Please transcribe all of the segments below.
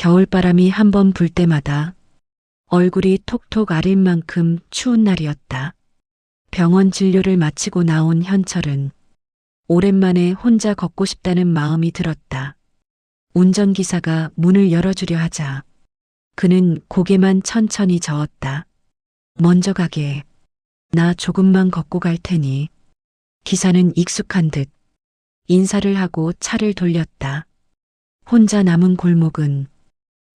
겨울바람이 한 번 불 때마다 얼굴이 톡톡 아릴 만큼 추운 날이었다. 병원 진료를 마치고 나온 현철은 오랜만에 혼자 걷고 싶다는 마음이 들었다. 운전기사가 문을 열어주려 하자 그는 고개만 천천히 저었다. 먼저 가게. 나 조금만 걷고 갈 테니. 기사는 익숙한 듯 인사를 하고 차를 돌렸다. 혼자 남은 골목은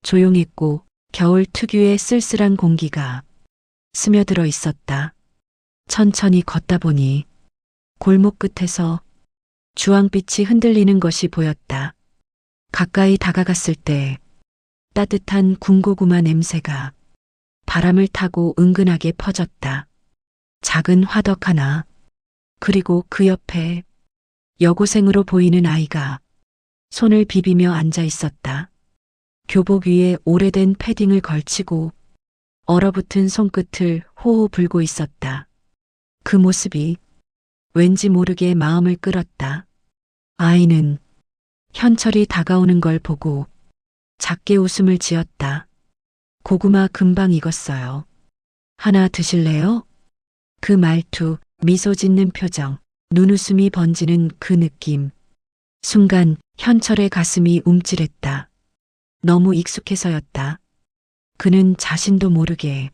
조용했고 겨울 특유의 쓸쓸한 공기가 스며들어 있었다. 천천히 걷다 보니 골목 끝에서 주황빛이 흔들리는 것이 보였다. 가까이 다가갔을 때 따뜻한 군고구마 냄새가 바람을 타고 은근하게 퍼졌다. 작은 화덕 하나, 그리고 그 옆에 여고생으로 보이는 아이가 손을 비비며 앉아 있었다. 교복 위에 오래된 패딩을 걸치고 얼어붙은 손끝을 호호 불고 있었다. 그 모습이 왠지 모르게 마음을 끌었다. 아이는 현철이 다가오는 걸 보고 작게 웃음을 지었다. 고구마 금방 익었어요. 하나 드실래요? 그 말투, 미소 짓는 표정, 눈웃음이 번지는 그 느낌. 순간 현철의 가슴이 움찔했다. 너무 익숙해서였다. 그는 자신도 모르게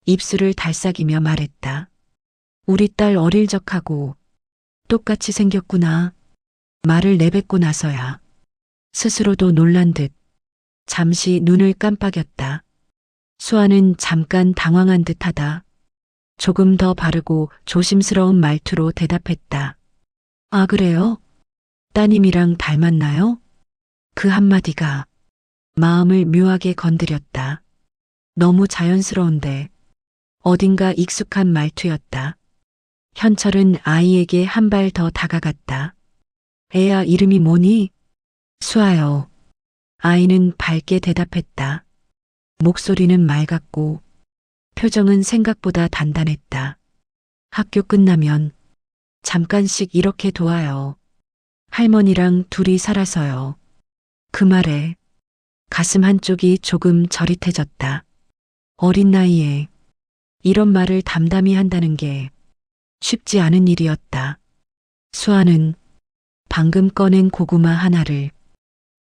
입술을 달싹이며 말했다. 우리 딸 어릴 적하고 똑같이 생겼구나. 말을 내뱉고 나서야 스스로도 놀란 듯 잠시 눈을 깜빡였다. 수아는 잠깐 당황한 듯하다. 조금 더 바르고 조심스러운 말투로 대답했다. 아, 그래요? 따님이랑 닮았나요? 그 한마디가 마음을 묘하게 건드렸다. 너무 자연스러운데 어딘가 익숙한 말투였다. 현철은 아이에게 한 발 더 다가갔다. 애야, 이름이 뭐니? 수아요. 아이는 밝게 대답했다. 목소리는 맑았고 표정은 생각보다 단단했다. 학교 끝나면 잠깐씩 이렇게 도와요. 할머니랑 둘이 살아서요. 그 말에 가슴 한쪽이 조금 저릿해졌다. 어린 나이에 이런 말을 담담히 한다는 게 쉽지 않은 일이었다. 수아는 방금 꺼낸 고구마 하나를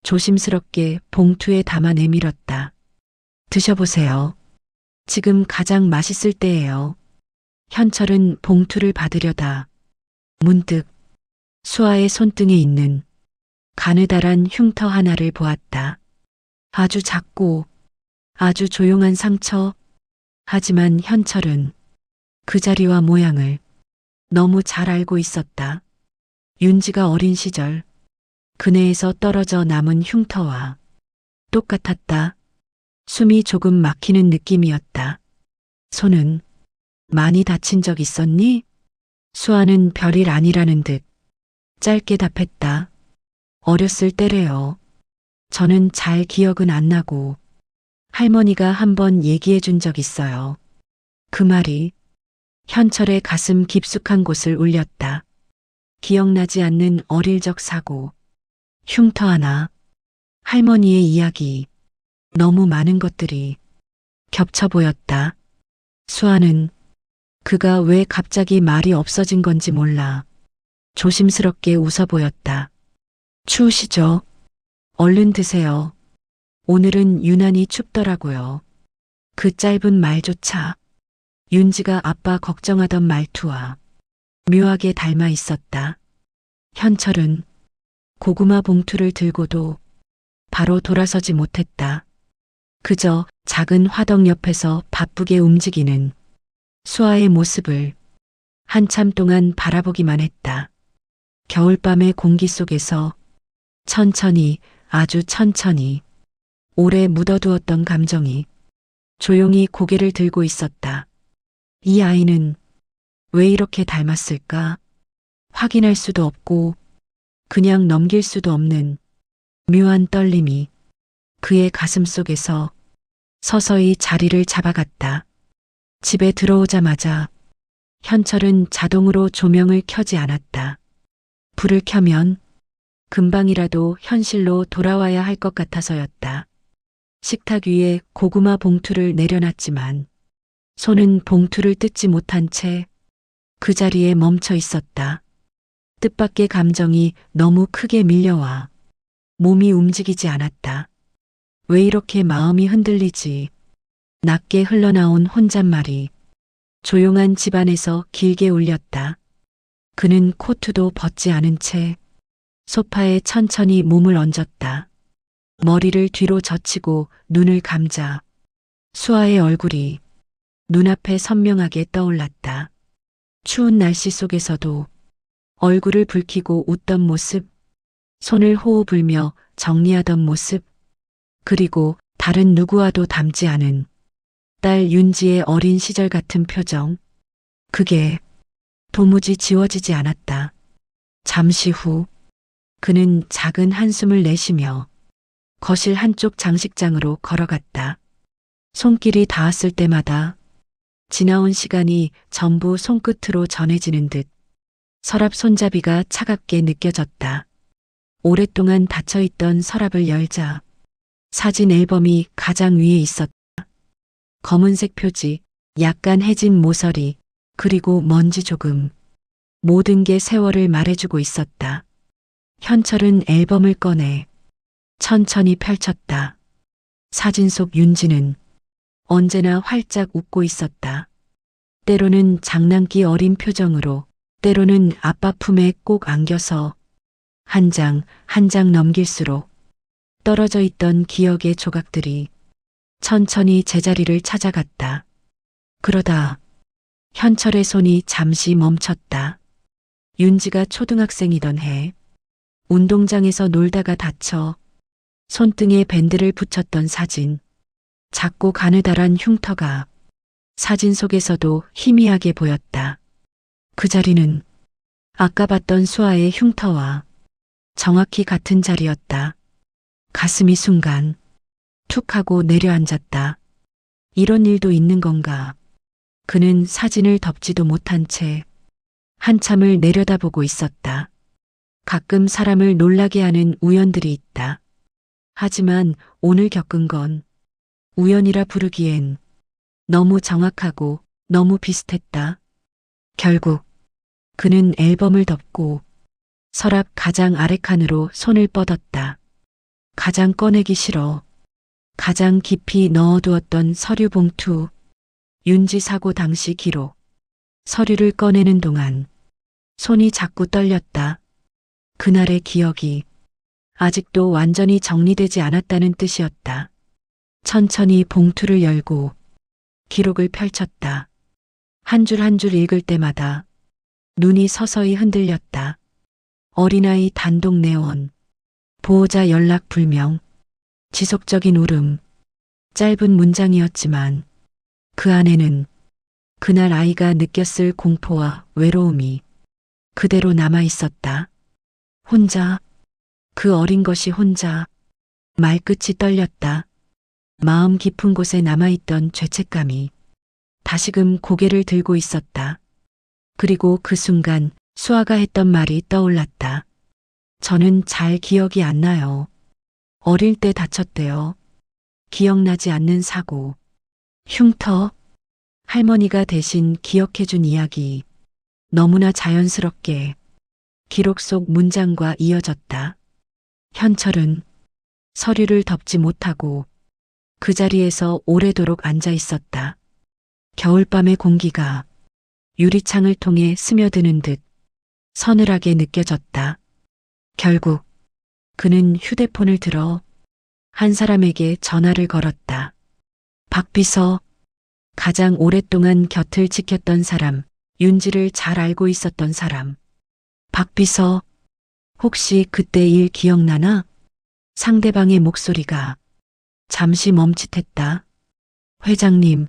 조심스럽게 봉투에 담아 내밀었다. 드셔보세요. 지금 가장 맛있을 때예요. 현철은 봉투를 받으려다 문득 수아의 손등에 있는 가느다란 흉터 하나를 보았다. 아주 작고 아주 조용한 상처. 하지만 현철은 그 자리와 모양을 너무 잘 알고 있었다. 윤지가 어린 시절 그네에서 떨어져 남은 흉터와 똑같았다. 숨이 조금 막히는 느낌이었다. 손은 많이 다친 적 있었니? 수아는 별일 아니라는 듯 짧게 답했다. 어렸을 때래요. 저는 잘 기억은 안 나고 할머니가 한번 얘기해 준 적 있어요. 그 말이 현철의 가슴 깊숙한 곳을 울렸다. 기억나지 않는 어릴 적 사고, 흉터 하나, 할머니의 이야기, 너무 많은 것들이 겹쳐 보였다. 수아는 그가 왜 갑자기 말이 없어진 건지 몰라 조심스럽게 웃어 보였다. 추우시죠? 얼른 드세요. 오늘은 유난히 춥더라고요. 그 짧은 말조차 윤지가 아빠 걱정하던 말투와 묘하게 닮아 있었다. 현철은 고구마 봉투를 들고도 바로 돌아서지 못했다. 그저 작은 화덕 옆에서 바쁘게 움직이는 수아의 모습을 한참 동안 바라보기만 했다. 겨울밤의 공기 속에서 천천히, 아주 천천히 오래 묻어두었던 감정이 조용히 고개를 들고 있었다. 이 아이는 왜 이렇게 닮았을까? 확인할 수도 없고 그냥 넘길 수도 없는 묘한 떨림이 그의 가슴 속에서 서서히 자리를 잡아갔다. 집에 들어오자마자 현철은 자동으로 조명을 켜지 않았다. 불을 켜면 금방이라도 현실로 돌아와야 할 것 같아서였다. 식탁 위에 고구마 봉투를 내려놨지만 손은 봉투를 뜯지 못한 채 그 자리에 멈춰 있었다. 뜻밖의 감정이 너무 크게 밀려와 몸이 움직이지 않았다. 왜 이렇게 마음이 흔들리지? 낮게 흘러나온 혼잣말이 조용한 집안에서 길게 울렸다. 그는 코트도 벗지 않은 채 소파에 천천히 몸을 얹었다. 머리를 뒤로 젖히고 눈을 감자 수아의 얼굴이 눈앞에 선명하게 떠올랐다. 추운 날씨 속에서도 얼굴을 붉히고 웃던 모습, 손을 호호 불며 정리하던 모습, 그리고 다른 누구와도 닮지 않은 딸 윤지의 어린 시절 같은 표정. 그게 도무지 지워지지 않았다. 잠시 후 그는 작은 한숨을 내쉬며 거실 한쪽 장식장으로 걸어갔다. 손길이 닿았을 때마다 지나온 시간이 전부 손끝으로 전해지는 듯 서랍 손잡이가 차갑게 느껴졌다. 오랫동안 닫혀있던 서랍을 열자 사진 앨범이 가장 위에 있었다. 검은색 표지, 약간 해진 모서리, 그리고 먼지 조금. 모든 게 세월을 말해주고 있었다. 현철은 앨범을 꺼내 천천히 펼쳤다. 사진 속 윤지는 언제나 활짝 웃고 있었다. 때로는 장난기 어린 표정으로, 때로는 아빠 품에 꼭 안겨서 한 장 한 장 넘길수록 떨어져 있던 기억의 조각들이 천천히 제자리를 찾아갔다. 그러다 현철의 손이 잠시 멈췄다. 윤지가 초등학생이던 해 운동장에서 놀다가 다쳐 손등에 밴드를 붙였던 사진. 작고 가느다란 흉터가 사진 속에서도 희미하게 보였다. 그 자리는 아까 봤던 수아의 흉터와 정확히 같은 자리였다. 가슴이 순간 툭 하고 내려앉았다. 이런 일도 있는 건가? 그는 사진을 덮지도 못한 채 한참을 내려다보고 있었다. 가끔 사람을 놀라게 하는 우연들이 있다. 하지만 오늘 겪은 건 우연이라 부르기엔 너무 정확하고 너무 비슷했다. 결국 그는 앨범을 덮고 서랍 가장 아래칸으로 손을 뻗었다. 가장 꺼내기 싫어. 가장 깊이 넣어두었던 서류 봉투. 윤지 사고 당시 기록. 서류를 꺼내는 동안 손이 자꾸 떨렸다. 그날의 기억이 아직도 완전히 정리되지 않았다는 뜻이었다. 천천히 봉투를 열고 기록을 펼쳤다. 한 줄 한 줄 읽을 때마다 눈이 서서히 흔들렸다. 어린아이 단독 내원, 보호자 연락 불명, 지속적인 울음. 짧은 문장이었지만 그 안에는 그날 아이가 느꼈을 공포와 외로움이 그대로 남아 있었다. 혼자, 그 어린 것이 혼자. 말끝이 떨렸다. 마음 깊은 곳에 남아있던 죄책감이 다시금 고개를 들고 있었다. 그리고 그 순간 수아가 했던 말이 떠올랐다. 저는 잘 기억이 안 나요. 어릴 때 다쳤대요. 기억나지 않는 사고. 흉터. 할머니가 대신 기억해준 이야기. 너무나 자연스럽게 기록 속 문장과 이어졌다. 현철은 서류를 덮지 못하고 그 자리에서 오래도록 앉아 있었다. 겨울밤의 공기가 유리창을 통해 스며드는 듯 서늘하게 느껴졌다. 결국 그는 휴대폰을 들어 한 사람에게 전화를 걸었다. 박비서. 가장 오랫동안 곁을 지켰던 사람, 윤지를 잘 알고 있었던 사람. 박비서. 혹시 그때 일 기억나나? 상대방의 목소리가 잠시 멈칫했다. 회장님,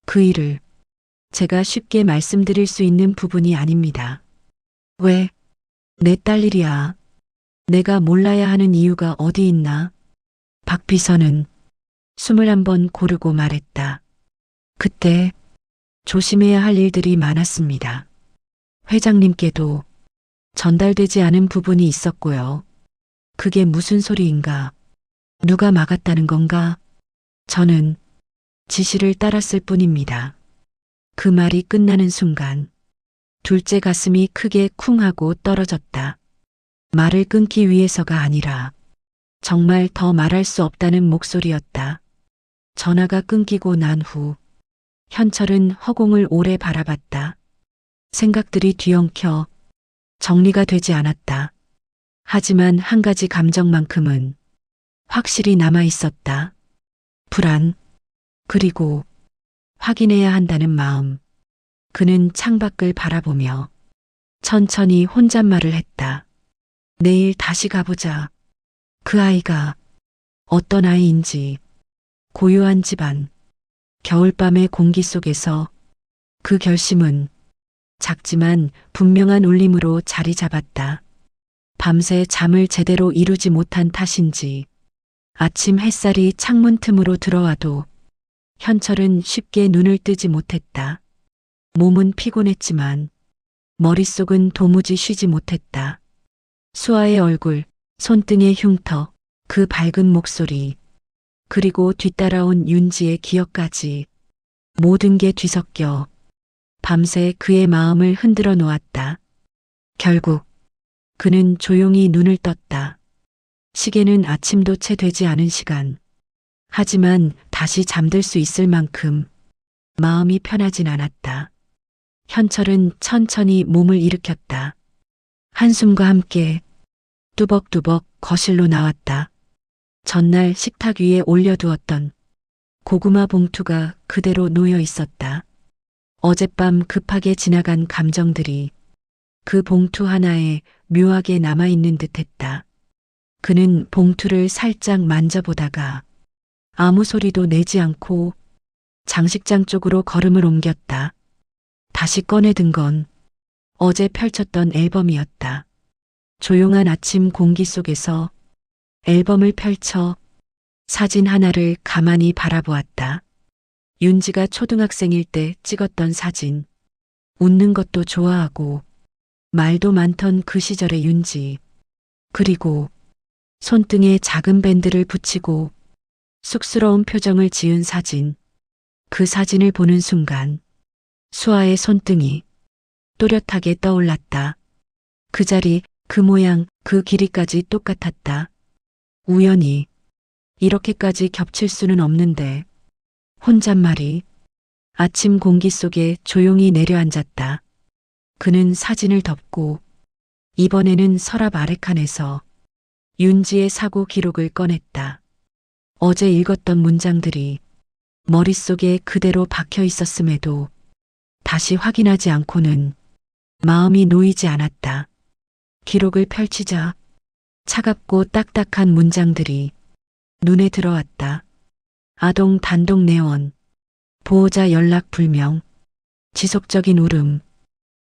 그 일을 제가 쉽게 말씀드릴 수 있는 부분이 아닙니다. 왜? 내 딸 일이야. 내가 몰라야 하는 이유가 어디 있나? 박 비서는 숨을 한번 고르고 말했다. 그때 조심해야 할 일들이 많았습니다. 회장님께도 전달되지 않은 부분이 있었고요. 그게 무슨 소리인가? 누가 막았다는 건가? 저는 지시를 따랐을 뿐입니다. 그 말이 끝나는 순간 둘째 가슴이 크게 쿵 하고 떨어졌다. 말을 끊기 위해서가 아니라 정말 더 말할 수 없다는 목소리였다. 전화가 끊기고 난 후 현철은 허공을 오래 바라봤다. 생각들이 뒤엉켜 정리가 되지 않았다. 하지만 한 가지 감정만큼은 확실히 남아 있었다. 불안, 그리고 확인해야 한다는 마음. 그는 창밖을 바라보며 천천히 혼잣말을 했다. 내일 다시 가보자. 그 아이가 어떤 아이인지, 고요한 집안, 겨울밤의 공기 속에서 그 결심은 작지만 분명한 울림으로 자리 잡았다. 밤새 잠을 제대로 이루지 못한 탓인지 아침 햇살이 창문 틈으로 들어와도 현철은 쉽게 눈을 뜨지 못했다. 몸은 피곤했지만 머릿속은 도무지 쉬지 못했다. 수아의 얼굴, 손등의 흉터, 그 밝은 목소리, 그리고 뒤따라온 윤지의 기억까지 모든 게 뒤섞여 밤새 그의 마음을 흔들어 놓았다. 결국 그는 조용히 눈을 떴다. 시계는 아침도 채 되지 않은 시간. 하지만 다시 잠들 수 있을 만큼 마음이 편하진 않았다. 현철은 천천히 몸을 일으켰다. 한숨과 함께 뚜벅뚜벅 거실로 나왔다. 전날 식탁 위에 올려두었던 고구마 봉투가 그대로 놓여 있었다. 어젯밤 급하게 지나간 감정들이 그 봉투 하나에 묘하게 남아있는 듯했다. 그는 봉투를 살짝 만져보다가 아무 소리도 내지 않고 장식장 쪽으로 걸음을 옮겼다. 다시 꺼내든 건 어제 펼쳤던 앨범이었다. 조용한 아침 공기 속에서 앨범을 펼쳐 사진 하나를 가만히 바라보았다. 윤지가 초등학생일 때 찍었던 사진. 웃는 것도 좋아하고 말도 많던 그 시절의 윤지. 그리고 손등에 작은 밴드를 붙이고 쑥스러운 표정을 지은 사진. 그 사진을 보는 순간 수아의 손등이 또렷하게 떠올랐다. 그 자리, 그 모양, 그 길이까지 똑같았다. 우연히 이렇게까지 겹칠 수는 없는데 혼잣말이 아침 공기 속에 조용히 내려앉았다. 그는 사진을 덮고 이번에는 서랍 아래칸에서 윤지의 사고 기록을 꺼냈다. 어제 읽었던 문장들이 머릿속에 그대로 박혀 있었음에도 다시 확인하지 않고는 마음이 놓이지 않았다. 기록을 펼치자 차갑고 딱딱한 문장들이 눈에 들어왔다. 아동 단독 내원, 보호자 연락 불명, 지속적인 울음,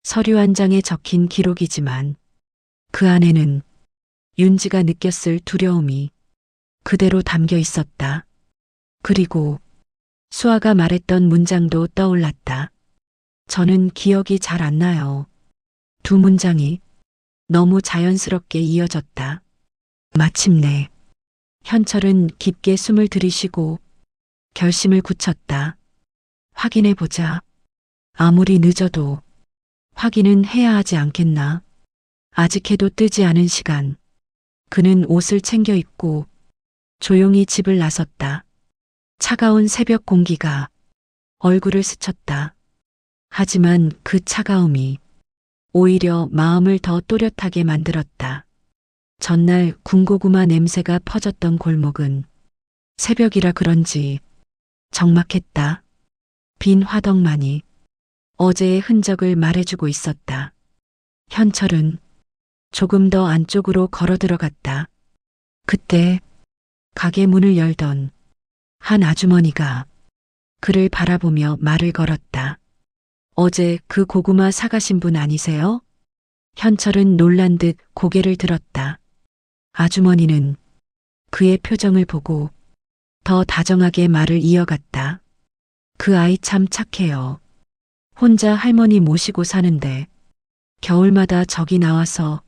서류 한 장에 적힌 기록이지만 그 안에는 윤지가 느꼈을 두려움이 그대로 담겨 있었다. 그리고 수아가 말했던 문장도 떠올랐다. 저는 기억이 잘 안 나요. 두 문장이 너무 자연스럽게 이어졌다. 마침내 현철은 깊게 숨을 들이쉬고 결심을 굳혔다. 확인해보자. 아무리 늦어도 확인은 해야 하지 않겠나. 아직 해도 뜨지 않은 시간. 그는 옷을 챙겨 입고 조용히 집을 나섰다. 차가운 새벽 공기가 얼굴을 스쳤다. 하지만 그 차가움이 오히려 마음을 더 또렷하게 만들었다. 전날 군고구마 냄새가 퍼졌던 골목은 새벽이라 그런지 적막했다. 빈 화덕만이 어제의 흔적을 말해주고 있었다. 현철은 조금 더 안쪽으로 걸어 들어갔다. 그때 가게 문을 열던 한 아주머니가 그를 바라보며 말을 걸었다. 어제 그 고구마 사가신 분 아니세요? 현철은 놀란 듯 고개를 들었다. 아주머니는 그의 표정을 보고 더 다정하게 말을 이어갔다. 그 아이 참 착해요. 혼자 할머니 모시고 사는데 겨울마다 저기 나와서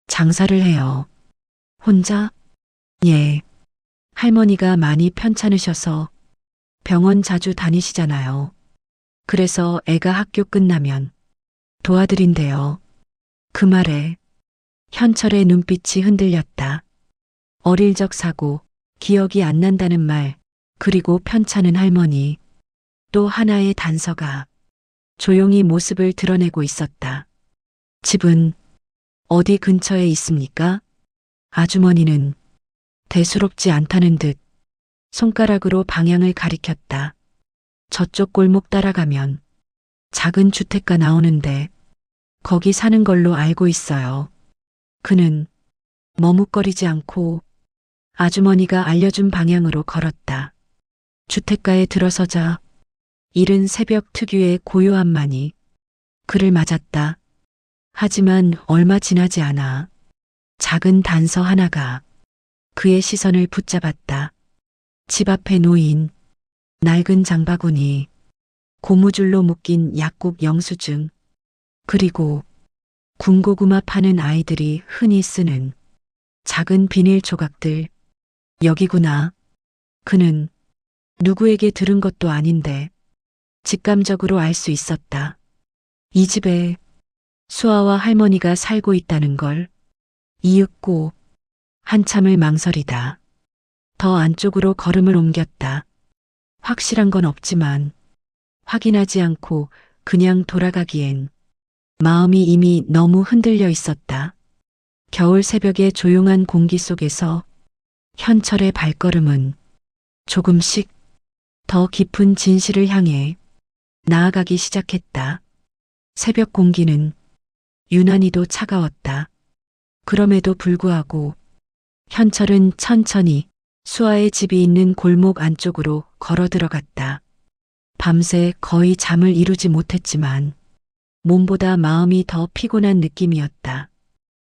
장사를 해요. 혼자? 예. 할머니가 많이 편찮으셔서 병원 자주 다니시잖아요. 그래서 애가 학교 끝나면 도와드린대요. 그 말에 현철의 눈빛이 흔들렸다. 어릴 적 사고, 기억이 안 난다는 말, 그리고 편찮은 할머니. 또 하나의 단서가 조용히 모습을 드러내고 있었다. 집은 어디 근처에 있습니까? 아주머니는 대수롭지 않다는 듯 손가락으로 방향을 가리켰다. 저쪽 골목 따라가면 작은 주택가 나오는데 거기 사는 걸로 알고 있어요. 그는 머뭇거리지 않고 아주머니가 알려준 방향으로 걸었다. 주택가에 들어서자 이른 새벽 특유의 고요함만이 그를 맞았다. 하지만 얼마 지나지 않아 작은 단서 하나가 그의 시선을 붙잡았다. 집 앞에 놓인 낡은 장바구니, 고무줄로 묶인 약국 영수증, 그리고 군고구마 파는 아이들이 흔히 쓰는 작은 비닐 조각들. 여기구나. 그는 누구에게 들은 것도 아닌데 직감적으로 알 수 있었다. 이 집에 수아와 할머니가 살고 있다는 걸. 이윽고 한참을 망설이다. 더 안쪽으로 걸음을 옮겼다. 확실한 건 없지만 확인하지 않고 그냥 돌아가기엔 마음이 이미 너무 흔들려 있었다. 겨울 새벽의 조용한 공기 속에서 현철의 발걸음은 조금씩 더 깊은 진실을 향해 나아가기 시작했다. 새벽 공기는 유난히도 차가웠다. 그럼에도 불구하고 현철은 천천히 수아의 집이 있는 골목 안쪽으로 걸어 들어갔다. 밤새 거의 잠을 이루지 못했지만 몸보다 마음이 더 피곤한 느낌이었다.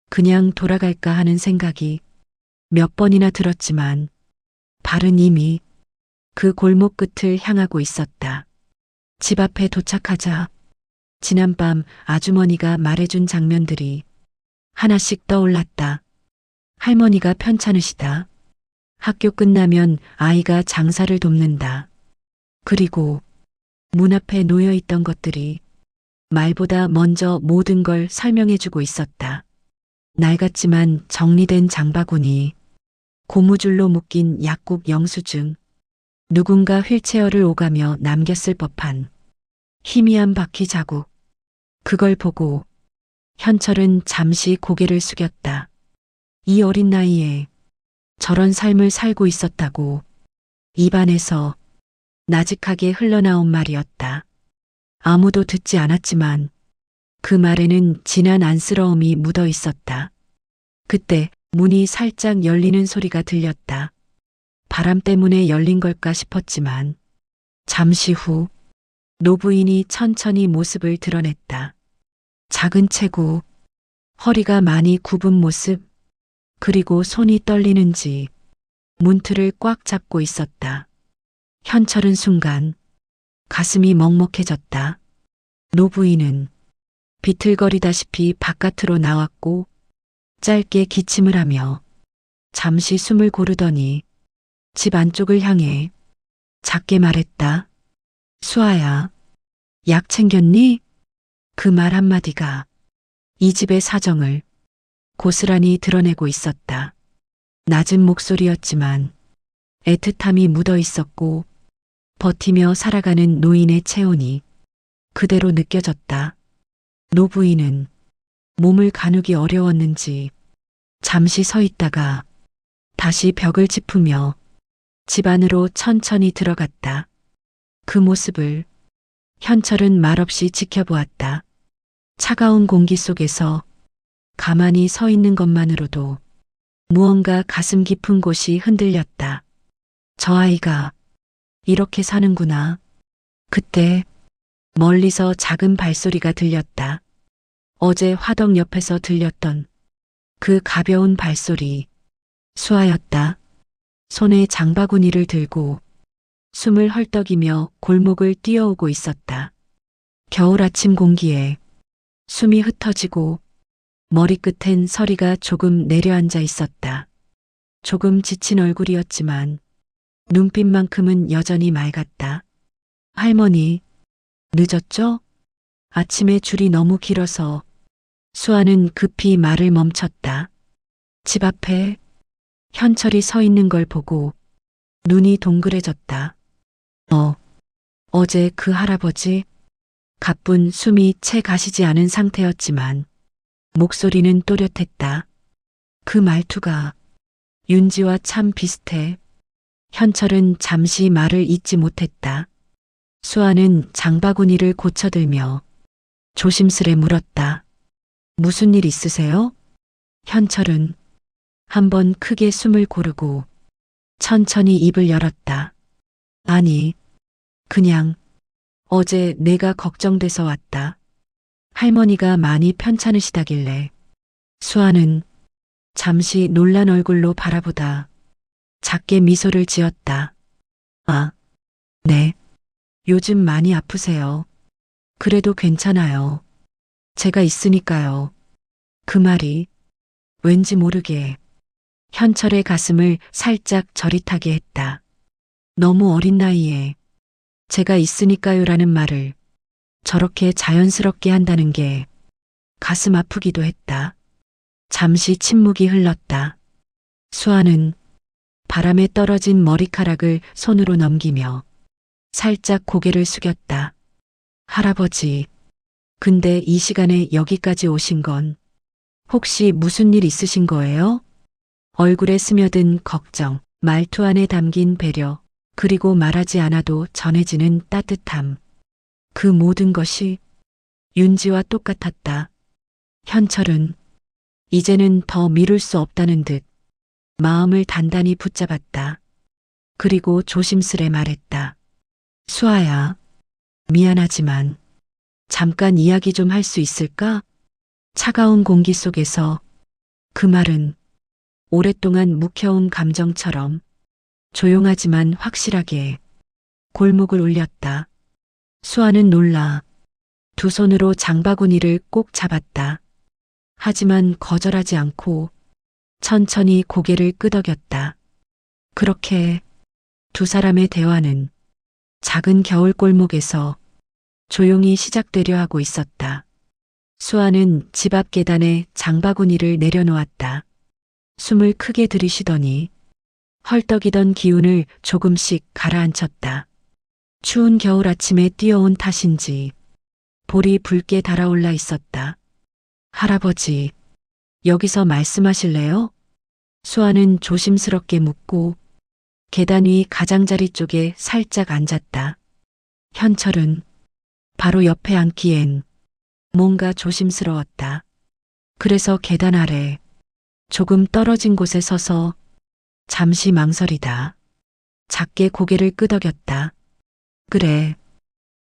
그냥 돌아갈까 하는 생각이 몇 번이나 들었지만 발은 이미 그 골목 끝을 향하고 있었다. 집 앞에 도착하자 지난밤 아주머니가 말해준 장면들이 하나씩 떠올랐다. 할머니가 편찮으시다. 학교 끝나면 아이가 장사를 돕는다. 그리고 문 앞에 놓여 있던 것들이 말보다 먼저 모든 걸 설명해주고 있었다. 낡았지만 정리된 장바구니, 고무줄로 묶인 약국 영수증, 누군가 휠체어를 오가며 남겼을 법한 희미한 바퀴 자국. 그걸 보고 현철은 잠시 고개를 숙였다. 이 어린 나이에 저런 삶을 살고 있었다고 입안에서 나직하게 흘러나온 말이었다. 아무도 듣지 않았지만 그 말에는 진한 안쓰러움이 묻어 있었다. 그때 문이 살짝 열리는 소리가 들렸다. 바람 때문에 열린 걸까 싶었지만 잠시 후 노부인이 천천히 모습을 드러냈다. 작은 체구, 허리가 많이 굽은 모습, 그리고 손이 떨리는지 문틀을 꽉 잡고 있었다. 현철은 순간 가슴이 먹먹해졌다. 노부인은 비틀거리다시피 바깥으로 나왔고 짧게 기침을 하며 잠시 숨을 고르더니 집 안쪽을 향해 작게 말했다. 수아야, 약 챙겼니? 그 말 한마디가 이 집의 사정을 고스란히 드러내고 있었다. 낮은 목소리였지만 애틋함이 묻어 있었고 버티며 살아가는 노인의 체온이 그대로 느껴졌다. 노부인은 몸을 가누기 어려웠는지 잠시 서 있다가 다시 벽을 짚으며 집 안으로 천천히 들어갔다. 그 모습을 현철은 말없이 지켜보았다. 차가운 공기 속에서 가만히 서 있는 것만으로도 무언가 가슴 깊은 곳이 흔들렸다. 저 아이가 이렇게 사는구나. 그때 멀리서 작은 발소리가 들렸다. 어제 화덕 옆에서 들렸던 그 가벼운 발소리. 수아였다. 손에 장바구니를 들고 숨을 헐떡이며 골목을 뛰어오고 있었다. 겨울 아침 공기에 숨이 흩어지고 머리끝엔 서리가 조금 내려앉아 있었다. 조금 지친 얼굴이었지만 눈빛만큼은 여전히 맑았다. 할머니, 늦었죠? 아침에 줄이 너무 길어서. 수아는 급히 말을 멈췄다. 집 앞에 현철이 서 있는 걸 보고 눈이 동그래졌다. 어제 그 할아버지? 가뿐 숨이 채 가시지 않은 상태였지만 목소리는 또렷했다. 그 말투가 윤지와 참 비슷해. 현철은 잠시 말을 잇지 못했다. 수아는 장바구니를 고쳐들며 조심스레 물었다. 무슨 일 있으세요? 현철은 한번 크게 숨을 고르고 천천히 입을 열었다. 아니, 그냥 어제 내가 걱정돼서 왔다. 할머니가 많이 편찮으시다길래. 수아는 잠시 놀란 얼굴로 바라보다 작게 미소를 지었다. 아, 네. 요즘 많이 아프세요. 그래도 괜찮아요. 제가 있으니까요. 그 말이 왠지 모르게 현철의 가슴을 살짝 저릿하게 했다. 너무 어린 나이에 제가 있으니까요라는 말을 저렇게 자연스럽게 한다는 게 가슴 아프기도 했다. 잠시 침묵이 흘렀다. 수아는 바람에 떨어진 머리카락을 손으로 넘기며 살짝 고개를 숙였다. 할아버지, 근데 이 시간에 여기까지 오신 건 혹시 무슨 일 있으신 거예요? 얼굴에 스며든 걱정, 말투 안에 담긴 배려, 그리고 말하지 않아도 전해지는 따뜻함. 그 모든 것이 윤지와 똑같았다. 현철은 이제는 더 미룰 수 없다는 듯 마음을 단단히 붙잡았다. 그리고 조심스레 말했다. 수아야, 미안하지만 잠깐 이야기 좀 할 수 있을까? 차가운 공기 속에서 그 말은 오랫동안 묵혀온 감정처럼 조용하지만 확실하게 골목을 울렸다. 수아는 놀라 두 손으로 장바구니를 꼭 잡았다. 하지만 거절하지 않고 천천히 고개를 끄덕였다. 그렇게 두 사람의 대화는 작은 겨울 골목에서 조용히 시작되려 하고 있었다. 수아는 집 앞 계단에 장바구니를 내려놓았다. 숨을 크게 들이쉬더니 헐떡이던 기운을 조금씩 가라앉혔다. 추운 겨울 아침에 뛰어온 탓인지 볼이 붉게 달아올라 있었다. 할아버지, 여기서 말씀하실래요? 수아는 조심스럽게 묻고 계단 위 가장자리 쪽에 살짝 앉았다. 현철은 바로 옆에 앉기엔 뭔가 조심스러웠다. 그래서 계단 아래 조금 떨어진 곳에 서서 잠시 망설이다 작게 고개를 끄덕였다. 그래,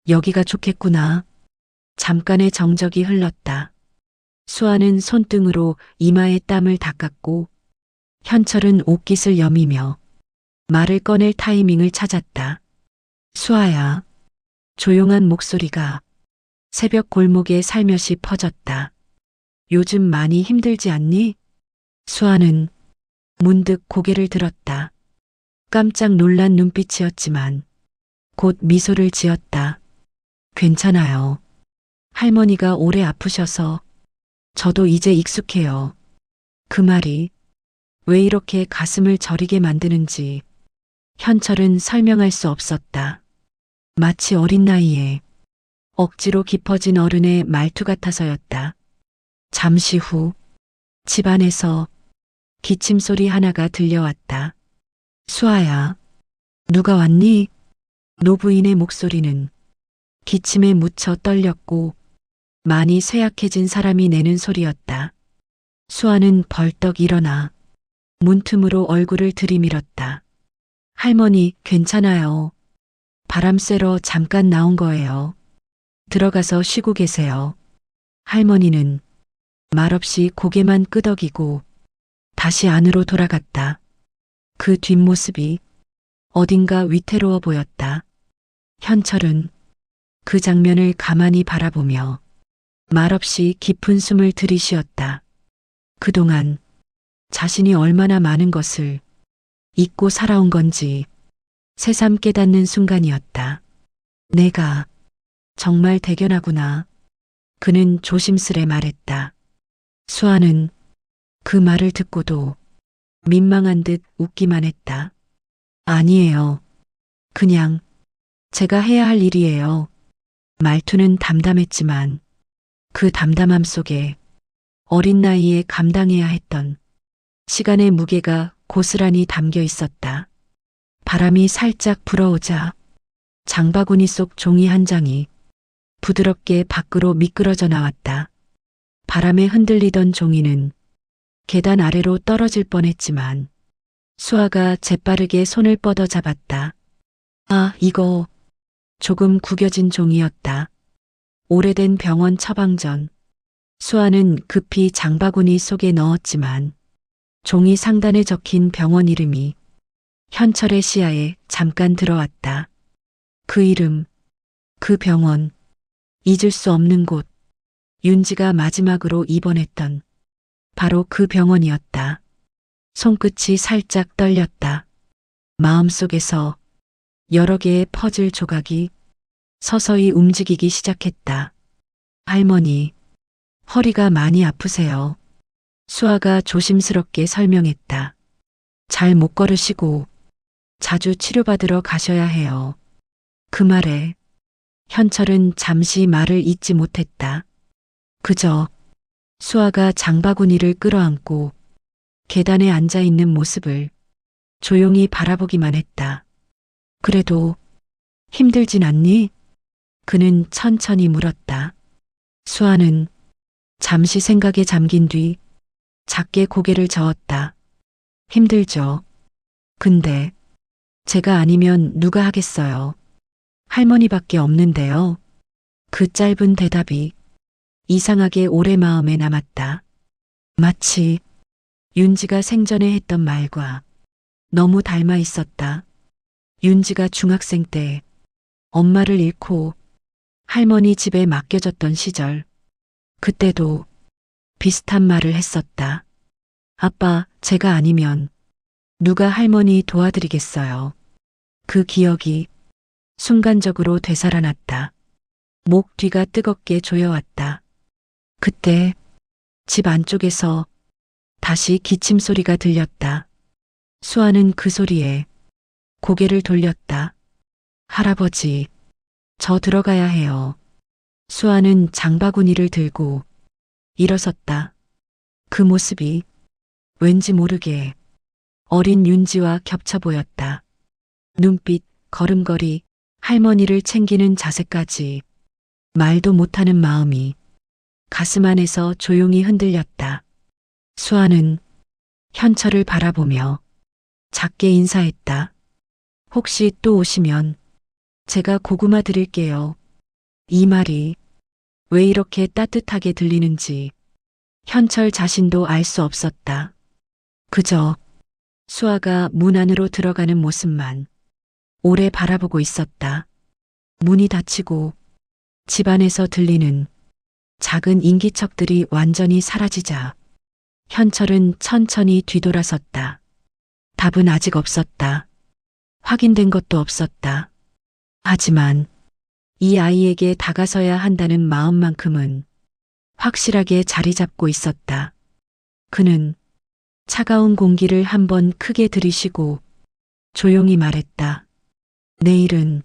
여기가 좋겠구나. 잠깐의 정적이 흘렀다. 수아는 손등으로 이마에 땀을 닦았고 현철은 옷깃을 여미며 말을 꺼낼 타이밍을 찾았다. 수아야. 조용한 목소리가 새벽 골목에 살며시 퍼졌다. 요즘 많이 힘들지 않니? 수아는 문득 고개를 들었다. 깜짝 놀란 눈빛이었지만 곧 미소를 지었다. 괜찮아요. 할머니가 오래 아프셔서 저도 이제 익숙해요. 그 말이 왜 이렇게 가슴을 저리게 만드는지 현철은 설명할 수 없었다. 마치 어린 나이에 억지로 깊어진 어른의 말투 같아서였다. 잠시 후 집 안에서 기침 소리 하나가 들려왔다. 수아야, 누가 왔니? 노부인의 목소리는 기침에 묻혀 떨렸고 많이 쇠약해진 사람이 내는 소리였다. 수아는 벌떡 일어나 문틈으로 얼굴을 들이밀었다. 할머니, 괜찮아요. 바람 쐬러 잠깐 나온 거예요. 들어가서 쉬고 계세요. 할머니는 말없이 고개만 끄덕이고 다시 안으로 돌아갔다. 그 뒷모습이 어딘가 위태로워 보였다. 현철은 그 장면을 가만히 바라보며 말없이 깊은 숨을 들이쉬었다. 그동안 자신이 얼마나 많은 것을 잊고 살아온 건지 새삼 깨닫는 순간이었다. 내가 정말 대견하구나. 그는 조심스레 말했다. 수아는 그 말을 듣고도 민망한 듯 웃기만 했다. 아니에요. 그냥 제가 해야 할 일이에요. 말투는 담담했지만 그 담담함 속에 어린 나이에 감당해야 했던 시간의 무게가 고스란히 담겨 있었다. 바람이 살짝 불어오자 장바구니 속 종이 한 장이 부드럽게 밖으로 미끄러져 나왔다. 바람에 흔들리던 종이는 계단 아래로 떨어질 뻔했지만 수아가 재빠르게 손을 뻗어 잡았다. 아, 이거 조금 구겨진 종이었다. 오래된 병원 처방전. 수아는 급히 장바구니 속에 넣었지만 종이 상단에 적힌 병원 이름이 현철의 시야에 잠깐 들어왔다. 그 이름, 그 병원, 잊을 수 없는 곳. 윤지가 마지막으로 입원했던 바로 그 병원이었다. 손끝이 살짝 떨렸다. 마음속에서 여러 개의 퍼즐 조각이 서서히 움직이기 시작했다. 할머니, 허리가 많이 아프세요. 수아가 조심스럽게 설명했다. 잘 못 걸으시고 자주 치료받으러 가셔야 해요. 그 말에 현철은 잠시 말을 잇지 못했다. 그저 수아가 장바구니를 끌어안고 계단에 앉아 있는 모습을 조용히 바라보기만 했다. 그래도 힘들진 않니? 그는 천천히 물었다. 수아는 잠시 생각에 잠긴 뒤 작게 고개를 저었다. 힘들죠. 근데 제가 아니면 누가 하겠어요. 할머니밖에 없는데요. 그 짧은 대답이 이상하게 오래 마음에 남았다. 마치 윤지가 생전에 했던 말과 너무 닮아 있었다. 윤지가 중학생 때 엄마를 잃고 할머니 집에 맡겨졌던 시절, 그때도 비슷한 말을 했었다. 아빠, 제가 아니면 누가 할머니 도와드리겠어요. 그 기억이 순간적으로 되살아났다. 목 뒤가 뜨겁게 조여왔다. 그때 집 안쪽에서 다시 기침 소리가 들렸다. 수아는 그 소리에 고개를 돌렸다. 할아버지, 저 들어가야 해요. 수아는 장바구니를 들고 일어섰다. 그 모습이 왠지 모르게 어린 윤지와 겹쳐 보였다. 눈빛, 걸음걸이, 할머니를 챙기는 자세까지 말도 못하는 마음이 가슴 안에서 조용히 흔들렸다. 수아는 현철을 바라보며 작게 인사했다. 혹시 또 오시면 제가 고구마 드릴게요. 이 말이 왜 이렇게 따뜻하게 들리는지 현철 자신도 알 수 없었다. 그저 수아가 문 안으로 들어가는 모습만 오래 바라보고 있었다. 문이 닫히고 집안에서 들리는 작은 인기척들이 완전히 사라지자 현철은 천천히 뒤돌아섰다. 답은 아직 없었다. 확인된 것도 없었다. 하지만 이 아이에게 다가서야 한다는 마음만큼은 확실하게 자리 잡고 있었다. 그는 차가운 공기를 한번 크게 들이쉬고 조용히 말했다. 내일은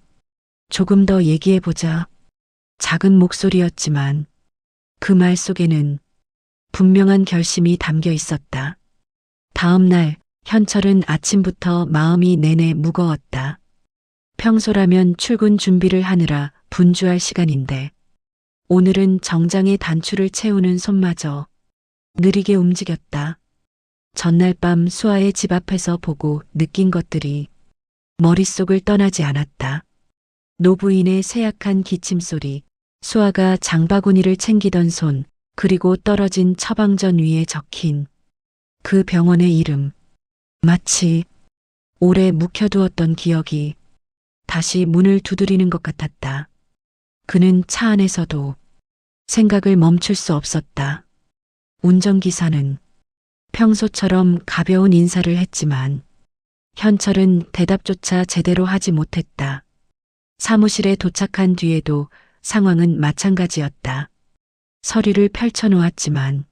조금 더 얘기해보자. 작은 목소리였지만 그 말 속에는 분명한 결심이 담겨 있었다. 다음 날 현철은 아침부터 마음이 내내 무거웠다. 평소라면 출근 준비를 하느라 분주할 시간인데 오늘은 정장의 단추를 채우는 손마저 느리게 움직였다. 전날 밤 수아의 집 앞에서 보고 느낀 것들이 머릿속을 떠나지 않았다. 노부인의 세약한 기침 소리, 수아가 장바구니를 챙기던 손, 그리고 떨어진 처방전 위에 적힌 그 병원의 이름. 마치 오래 묵혀두었던 기억이 다시 문을 두드리는 것 같았다. 그는 차 안에서도 생각을 멈출 수 없었다. 운전기사는 평소처럼 가벼운 인사를 했지만 현철은 대답조차 제대로 하지 못했다. 사무실에 도착한 뒤에도 상황은 마찬가지였다. 서류를 펼쳐놓았지만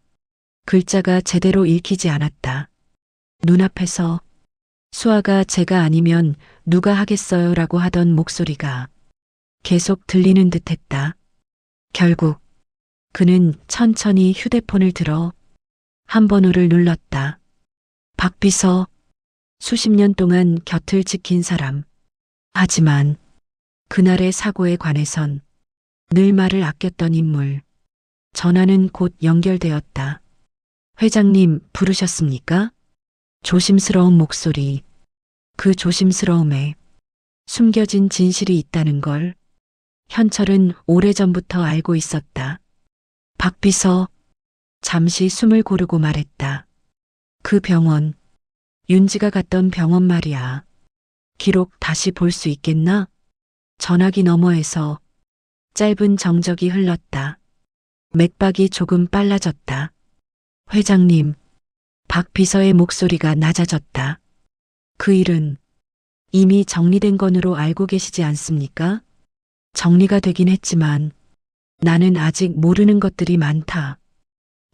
글자가 제대로 읽히지 않았다. 눈앞에서 수아가 제가 아니면 누가 하겠어요 라고 하던 목소리가 계속 들리는 듯 했다. 결국 그는 천천히 휴대폰을 들어 한 번호를 눌렀다. 박비서, 수십 년 동안 곁을 지킨 사람. 하지만 그날의 사고에 관해선 늘 말을 아꼈던 인물. 전화는 곧 연결되었다. 회장님 부르셨습니까? 조심스러운 목소리. 그 조심스러움에 숨겨진 진실이 있다는 걸 현철은 오래전부터 알고 있었다. 박비서, 잠시 숨을 고르고 말했다. 그 병원, 윤지가 갔던 병원 말이야. 기록 다시 볼 수 있겠나? 전화기 너머에서 짧은 정적이 흘렀다. 맥박이 조금 빨라졌다. 회장님, 박 비서의 목소리가 낮아졌다. 그 일은 이미 정리된 건으로 알고 계시지 않습니까? 정리가 되긴 했지만 나는 아직 모르는 것들이 많다.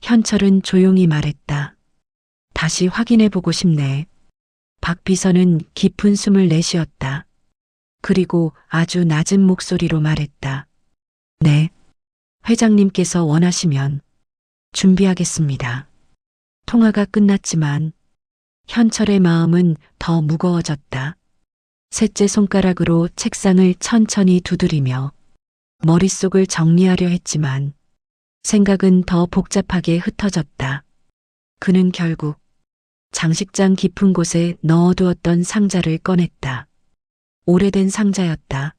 현철은 조용히 말했다. 다시 확인해 보고 싶네. 박 비서는 깊은 숨을 내쉬었다. 그리고 아주 낮은 목소리로 말했다. 네, 회장님께서 원하시면 준비하겠습니다. 통화가 끝났지만 현철의 마음은 더 무거워졌다. 셋째 손가락으로 책상을 천천히 두드리며 머릿속을 정리하려 했지만 생각은 더 복잡하게 흩어졌다. 그는 결국 장식장 깊은 곳에 넣어두었던 상자를 꺼냈다. 오래된 상자였다.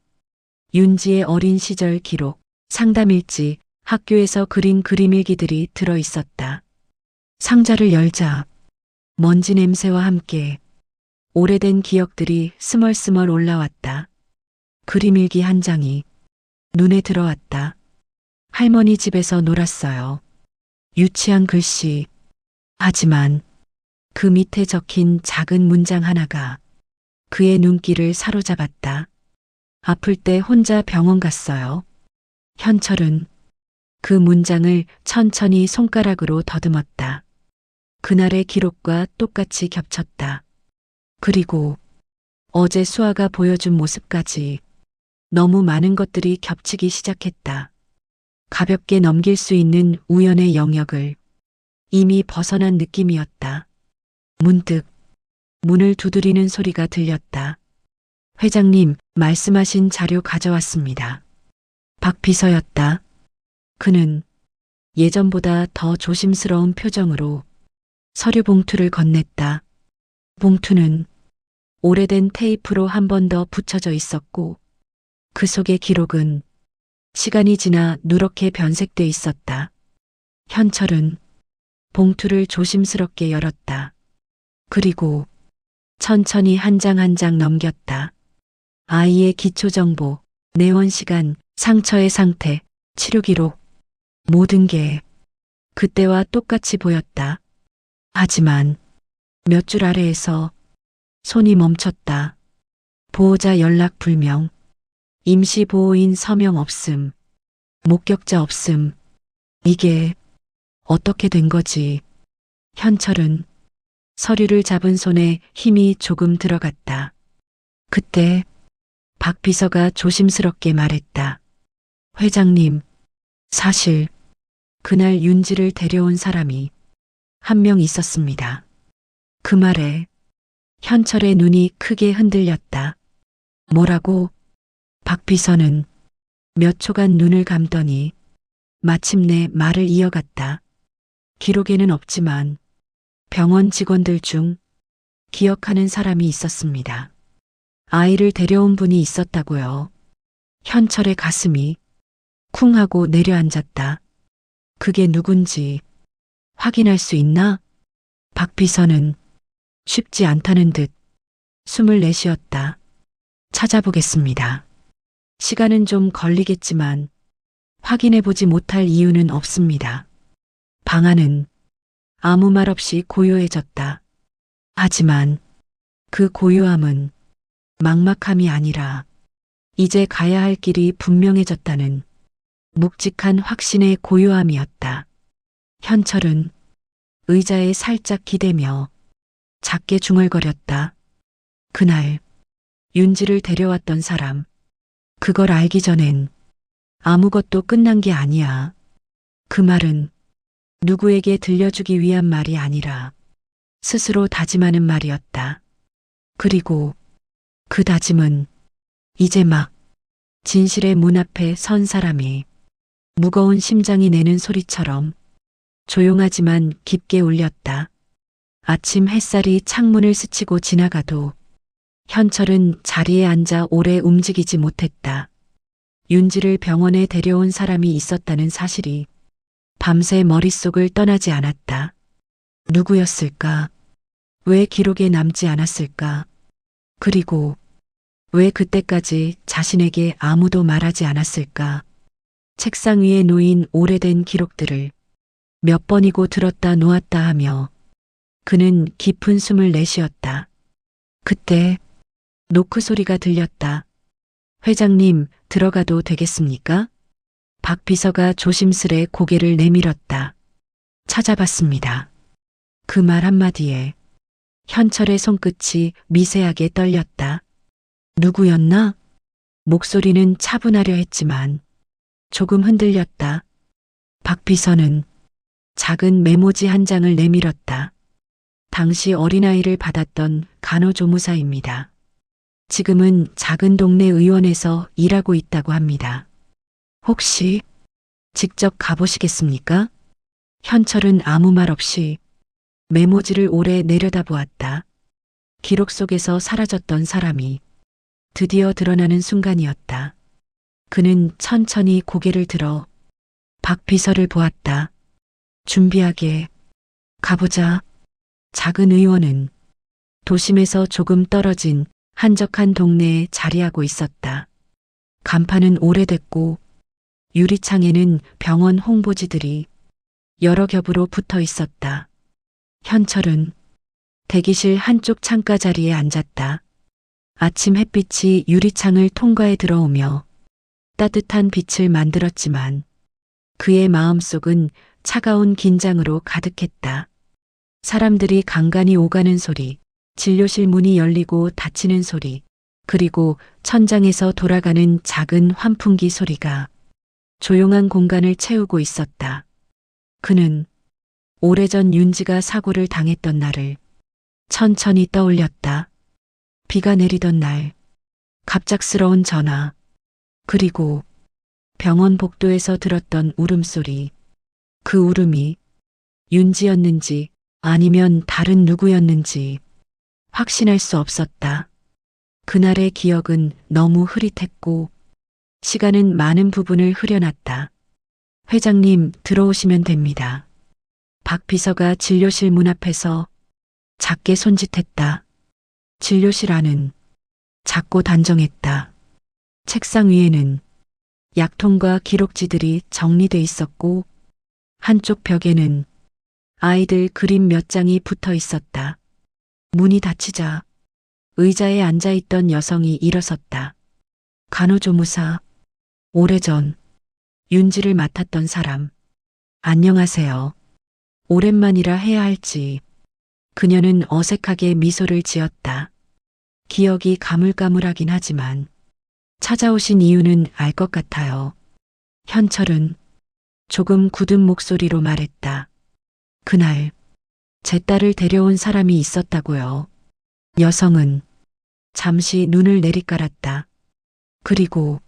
윤지의 어린 시절 기록, 상담일지, 학교에서 그린 그림일기들이 들어있었다. 상자를 열자 먼지 냄새와 함께 오래된 기억들이 스멀스멀 올라왔다. 그림일기 한 장이 눈에 들어왔다. 할머니 집에서 놀았어요. 유치한 글씨. 하지만 그 밑에 적힌 작은 문장 하나가 그의 눈길을 사로잡았다. 아플 때 혼자 병원 갔어요. 현철은 그 문장을 천천히 손가락으로 더듬었다. 그날의 기록과 똑같이 겹쳤다. 그리고 어제 수아가 보여준 모습까지 너무 많은 것들이 겹치기 시작했다. 가볍게 넘길 수 있는 우연의 영역을 이미 벗어난 느낌이었다. 문득 문을 두드리는 소리가 들렸다. 회장님, 말씀하신 자료 가져왔습니다. 박 비서였다. 그는 예전보다 더 조심스러운 표정으로 서류 봉투를 건넸다. 봉투는 오래된 테이프로 한 번 더 붙여져 있었고 그 속의 기록은 시간이 지나 누렇게 변색돼 있었다. 현철은 봉투를 조심스럽게 열었다. 그리고 천천히 한 장 한 장 넘겼다. 아이의 기초정보, 내원 시간, 상처의 상태, 치료 기록, 모든 게 그때와 똑같이 보였다. 하지만 몇 줄 아래에서 손이 멈췄다. 보호자 연락 불명, 임시 보호인 서명 없음, 목격자 없음. 이게 어떻게 된 거지? 현철은 서류를 잡은 손에 힘이 조금 들어갔다. 그때 박 비서가 조심스럽게 말했다. 회장님, 사실 그날 윤지를 데려온 사람이 한 명 있었습니다. 그 말에 현철의 눈이 크게 흔들렸다. 뭐라고? 박 비서는 몇 초간 눈을 감더니 마침내 말을 이어갔다. 기록에는 없지만 병원 직원들 중 기억하는 사람이 있었습니다. 아이를 데려온 분이 있었다고요. 현철의 가슴이 쿵 하고 내려앉았다. 그게 누군지 확인할 수 있나? 박 비서는 쉽지 않다는 듯 숨을 내쉬었다. 찾아보겠습니다. 시간은 좀 걸리겠지만 확인해보지 못할 이유는 없습니다. 방 안은 아무 말 없이 고요해졌다. 하지만 그 고요함은 막막함이 아니라 이제 가야 할 길이 분명해졌다는 묵직한 확신의 고요함이었다. 현철은 의자에 살짝 기대며 작게 중얼거렸다. 그날 윤지를 데려왔던 사람. 그걸 알기 전엔 아무것도 끝난 게 아니야. 그 말은 누구에게 들려주기 위한 말이 아니라 스스로 다짐하는 말이었다. 그리고 그 다짐은 이제 막 진실의 문 앞에 선 사람이 무거운 심장이 내는 소리처럼 조용하지만 깊게 울렸다. 아침 햇살이 창문을 스치고 지나가도 현철은 자리에 앉아 오래 움직이지 못했다. 윤지를 병원에 데려온 사람이 있었다는 사실이 밤새 머릿속을 떠나지 않았다. 누구였을까? 왜 기록에 남지 않았을까? 그리고 왜 그때까지 자신에게 아무도 말하지 않았을까? 책상 위에 놓인 오래된 기록들을 몇 번이고 들었다 놓았다 하며 그는 깊은 숨을 내쉬었다. 그때 노크 소리가 들렸다. 회장님, 들어가도 되겠습니까? 박 비서가 조심스레 고개를 내밀었다. 찾아봤습니다. 그 말 한마디에 현철의 손끝이 미세하게 떨렸다. 누구였나? 목소리는 차분하려 했지만 조금 흔들렸다. 박 비서는 작은 메모지 한 장을 내밀었다. 당시 어린아이를 받았던 간호조무사입니다. 지금은 작은 동네 의원에서 일하고 있다고 합니다. 혹시 직접 가보시겠습니까? 현철은 아무 말 없이 메모지를 오래 내려다보았다. 기록 속에서 사라졌던 사람이 드디어 드러나는 순간이었다. 그는 천천히 고개를 들어 박 비서를 보았다. 준비하게 가보자. 작은 의원은 도심에서 조금 떨어진 한적한 동네에 자리하고 있었다. 간판은 오래됐고 유리창에는 병원 홍보지들이 여러 겹으로 붙어 있었다. 현철은 대기실 한쪽 창가 자리에 앉았다. 아침 햇빛이 유리창을 통과해 들어오며 따뜻한 빛을 만들었지만 그의 마음속은 차가운 긴장으로 가득했다. 사람들이 간간히 오가는 소리, 진료실 문이 열리고 닫히는 소리, 그리고 천장에서 돌아가는 작은 환풍기 소리가 조용한 공간을 채우고 있었다. 그는 오래전 윤지가 사고를 당했던 날을 천천히 떠올렸다. 비가 내리던 날, 갑작스러운 전화, 그리고 병원 복도에서 들었던 울음소리. 그 울음이 윤지였는지 아니면 다른 누구였는지 확신할 수 없었다. 그날의 기억은 너무 흐릿했고 시간은 많은 부분을 흐려놨다. 회장님, 들어오시면 됩니다. 박 비서가 진료실 문 앞에서 작게 손짓했다. 진료실 안은 작고 단정했다. 책상 위에는 약통과 기록지들이 정리돼 있었고 한쪽 벽에는 아이들 그림 몇 장이 붙어 있었다. 문이 닫히자 의자에 앉아있던 여성이 일어섰다. 간호조무사, 오래전 윤지를 맡았던 사람. 안녕하세요. 오랜만이라 해야 할지 그녀는 어색하게 미소를 지었다. 기억이 가물가물하긴 하지만 찾아오신 이유는 알 것 같아요. 현철은 조금 굳은 목소리로 말했다. 그날 제 딸을 데려온 사람이 있었다고요. 여성은 잠시 눈을 내리깔았다. 그리고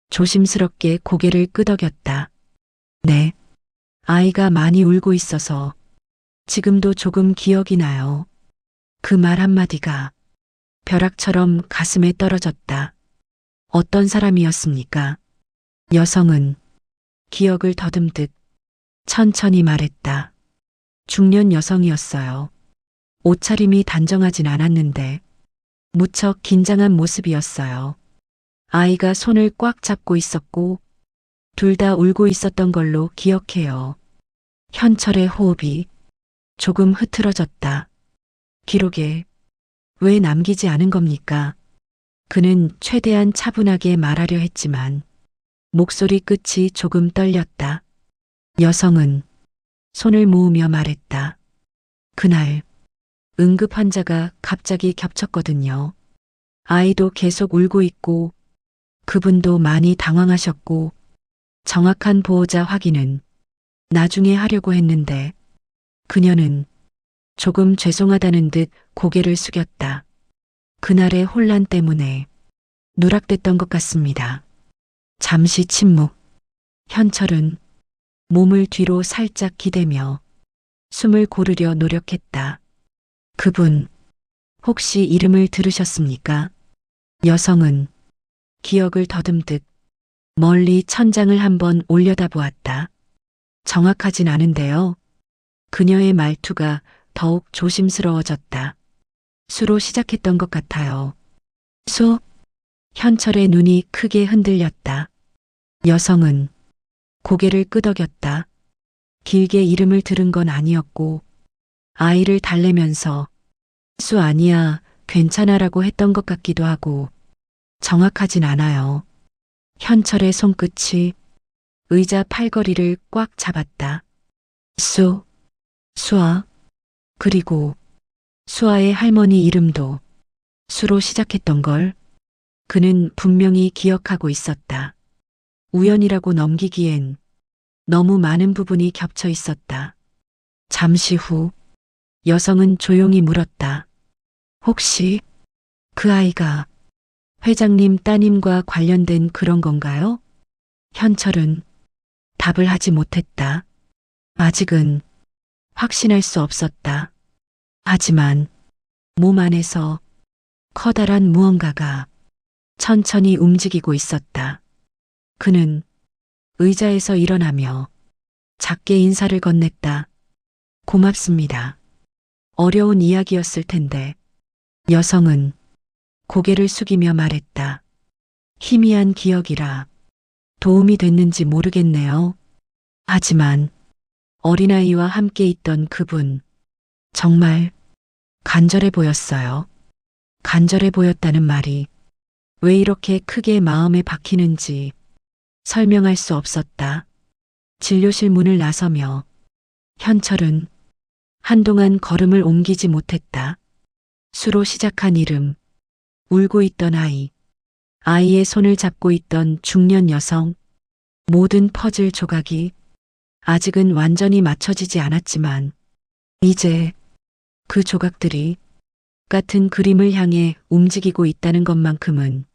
조심스럽게 고개를 끄덕였다. 네. 아이가 많이 울고 있어서 지금도 조금 기억이 나요. 그 말 한마디가 벼락처럼 가슴에 떨어졌다. 어떤 사람이었습니까? 여성은 기억을 더듬듯 천천히 말했다. 중년 여성이었어요. 옷차림이 단정하진 않았는데 무척 긴장한 모습이었어요. 아이가 손을 꽉 잡고 있었고 둘 다 울고 있었던 걸로 기억해요. 현철의 호흡이 조금 흐트러졌다. 기록에 왜 남기지 않은 겁니까? 그는 최대한 차분하게 말하려 했지만 목소리 끝이 조금 떨렸다. 여성은 손을 모으며 말했다. 그날 응급 환자가 갑자기 겹쳤거든요. 아이도 계속 울고 있고 그분도 많이 당황하셨고 정확한 보호자 확인은 나중에 하려고 했는데 그녀는 조금 죄송하다는 듯 고개를 숙였다. 그날의 혼란 때문에 누락됐던 것 같습니다. 잠시 침묵. 현철은 몸을 뒤로 살짝 기대며 숨을 고르려 노력했다. 그분, 혹시 이름을 들으셨습니까? 여성은 기억을 더듬듯 멀리 천장을 한번 올려다보았다. 정확하진 않은데요. 그녀의 말투가 더욱 조심스러워졌다. 수로 시작했던 것 같아요. 수? 현철의 눈이 크게 흔들렸다. 여성은 고개를 끄덕였다. 길게 이름을 들은 건 아니었고 아이를 달래면서 수 아니야, 괜찮아라고 했던 것 같기도 하고 정확하진 않아요. 현철의 손끝이 의자 팔걸이를 꽉 잡았다. 수아. 그리고 수아의 할머니 이름도 수로 시작했던 걸 그는 분명히 기억하고 있었다. 우연이라고 넘기기엔 너무 많은 부분이 겹쳐 있었다. 잠시 후 여성은 조용히 물었다. 혹시 그 아이가 회장님 따님과 관련된 그런 건가요? 현철은 답을 하지 못했다. 아직은 확신할 수 없었다. 하지만 몸 안에서 커다란 무언가가 천천히 움직이고 있었다. 그는 의자에서 일어나며 작게 인사를 건넸다. 고맙습니다. 어려운 이야기였을 텐데 여성은 고개를 숙이며 말했다. 희미한 기억이라 도움이 됐는지 모르겠네요. 하지만 어린아이와 함께 있던 그분 정말 간절해 보였어요. 간절해 보였다는 말이 왜 이렇게 크게 마음에 박히는지 설명할 수 없었다. 진료실 문을 나서며 현철은 한동안 걸음을 옮기지 못했다. 수로 시작한 이름, 울고 있던 아이, 아이의 손을 잡고 있던 중년 여성, 모든 퍼즐 조각이 아직은 완전히 맞춰지지 않았지만 이제 그 조각들이 같은 그림을 향해 움직이고 있다는 것만큼은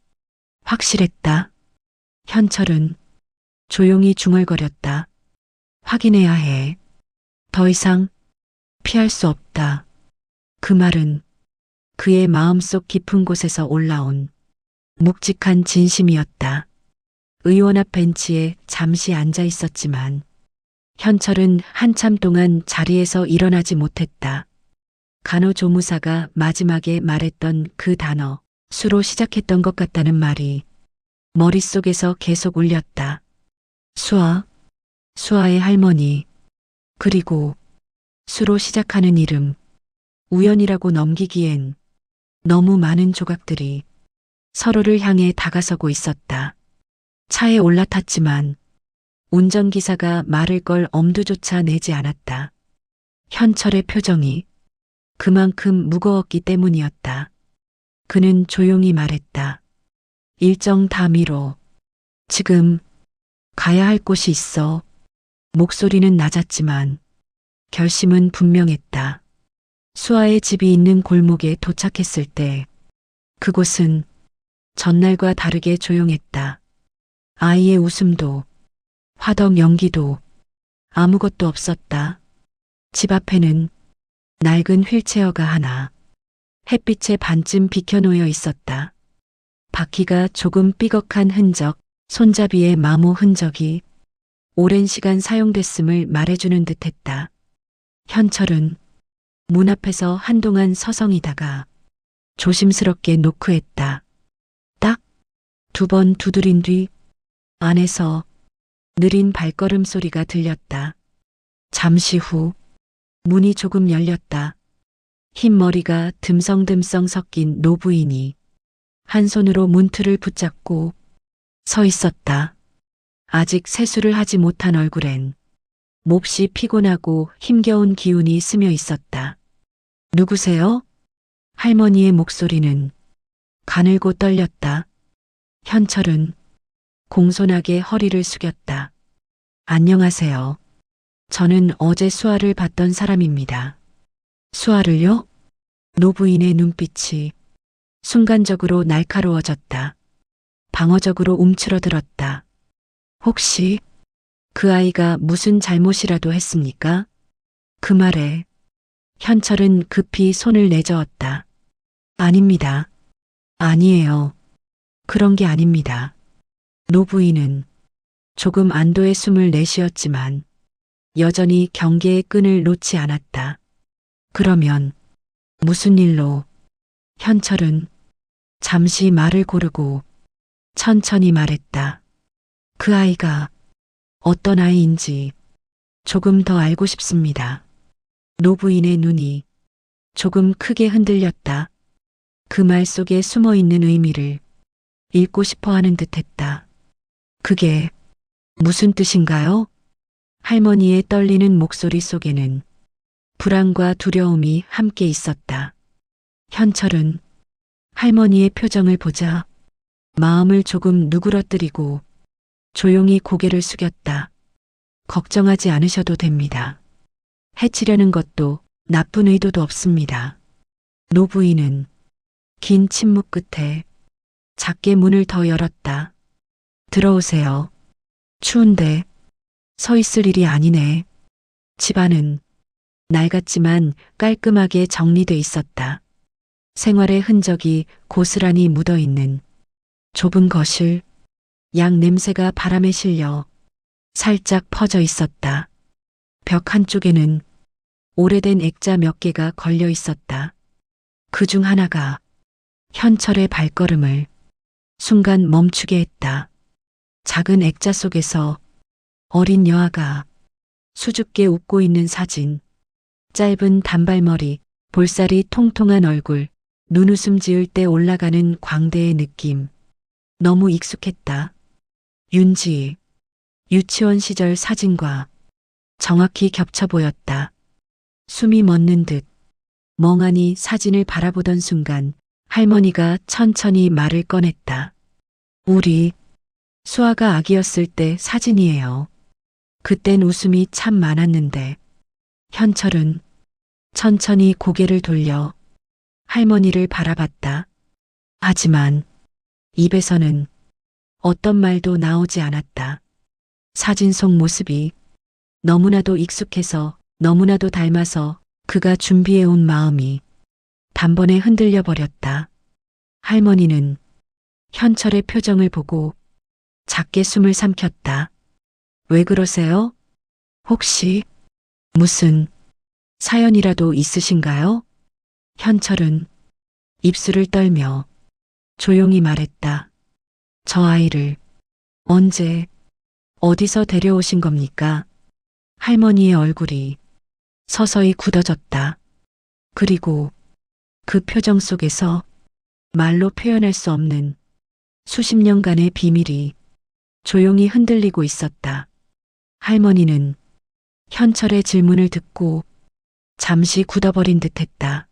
확실했다. 현철은 조용히 중얼거렸다. 확인해야 해. 더 이상 피할 수 없다. 그 말은 그의 마음속 깊은 곳에서 올라온 묵직한 진심이었다. 의원 앞 벤치에 잠시 앉아 있었지만 현철은 한참 동안 자리에서 일어나지 못했다. 간호조무사가 마지막에 말했던 그 단어, 수로 시작했던 것 같다는 말이 머릿속에서 계속 울렸다. 수아의 할머니, 그리고 수로 시작하는 이름, 우연이라고 넘기기엔 너무 많은 조각들이 서로를 향해 다가서고 있었다. 차에 올라탔지만 운전기사가 말을 걸 엄두조차 내지 않았다. 현철의 표정이 그만큼 무거웠기 때문이었다. 그는 조용히 말했다. 일정 다 미뤄. 지금 가야 할 곳이 있어. 목소리는 낮았지만 결심은 분명했다. 수아의 집이 있는 골목에 도착했을 때 그곳은 전날과 다르게 조용했다. 아이의 웃음도 화덕 연기도 아무것도 없었다. 집 앞에는 낡은 휠체어가 하나 햇빛에 반쯤 비켜놓여 있었다. 바퀴가 조금 삐걱한 흔적, 손잡이의 마모 흔적이 오랜 시간 사용됐음을 말해주는 듯했다. 현철은 문 앞에서 한동안 서성이다가 조심스럽게 노크했다. 딱 2번 두드린 뒤 안에서 느린 발걸음 소리가 들렸다. 잠시 후 문이 조금 열렸다. 흰 머리가 듬성듬성 섞인 노부인이 한 손으로 문틀을 붙잡고 서 있었다. 아직 세수를 하지 못한 얼굴엔 몹시 피곤하고 힘겨운 기운이 스며 있었다. 누구세요? 할머니의 목소리는 가늘고 떨렸다. 현철은 공손하게 허리를 숙였다. 안녕하세요. 저는 어제 수아를 봤던 사람입니다. 수아를요? 노부인의 눈빛이 순간적으로 날카로워졌다. 방어적으로 움츠러들었다. 혹시 그 아이가 무슨 잘못이라도 했습니까? 그 말에 현철은 급히 손을 내저었다. 아닙니다. 아니에요. 그런 게 아닙니다. 노부인은 조금 안도의 숨을 내쉬었지만 여전히 경계의 끈을 놓지 않았다. 그러면 무슨 일로? 현철은 잠시 말을 고르고 천천히 말했다. 그 아이가 어떤 아이인지 조금 더 알고 싶습니다. 노부인의 눈이 조금 크게 흔들렸다. 그 말 속에 숨어 있는 의미를 읽고 싶어 하는 듯 했다. 그게 무슨 뜻인가요? 할머니의 떨리는 목소리 속에는 불안과 두려움이 함께 있었다. 현철은 할머니의 표정을 보자 마음을 조금 누그러뜨리고 조용히 고개를 숙였다. 걱정하지 않으셔도 됩니다. 해치려는 것도 나쁜 의도도 없습니다. 노부인은 긴 침묵 끝에 작게 문을 더 열었다. 들어오세요. 추운데 서 있을 일이 아니네. 집안은 낡았지만 깔끔하게 정리돼 있었다. 생활의 흔적이 고스란히 묻어있는 좁은 거실, 양 냄새가 바람에 실려 살짝 퍼져 있었다. 벽 한쪽에는 오래된 액자 몇 개가 걸려 있었다. 그 중 하나가 현철의 발걸음을 순간 멈추게 했다. 작은 액자 속에서 어린 여아가 수줍게 웃고 있는 사진, 짧은 단발머리, 볼살이 통통한 얼굴, 눈웃음 지을 때 올라가는 광대의 느낌. 너무 익숙했다. 윤지, 유치원 시절 사진과 정확히 겹쳐 보였다. 숨이 멎는 듯 멍하니 사진을 바라보던 순간 할머니가 천천히 말을 꺼냈다. 우리 수아가 아기였을 때 사진이에요. 그땐 웃음이 참 많았는데. 현철은 천천히 고개를 돌려 할머니를 바라봤다. 하지만 입에서는 어떤 말도 나오지 않았다. 사진 속 모습이 너무나도 익숙해서 너무나도 닮아서 그가 준비해온 마음이 단번에 흔들려 버렸다. 할머니는 현철의 표정을 보고 작게 숨을 삼켰다. 왜 그러세요? 혹시 무슨 사연이라도 있으신가요? 현철은 입술을 떨며 조용히 말했다. 저 아이를 언제 어디서 데려오신 겁니까? 할머니의 얼굴이 서서히 굳어졌다. 그리고 그 표정 속에서 말로 표현할 수 없는 수십 년간의 비밀이 조용히 흔들리고 있었다. 할머니는 현철의 질문을 듣고 잠시 굳어버린 듯 했다.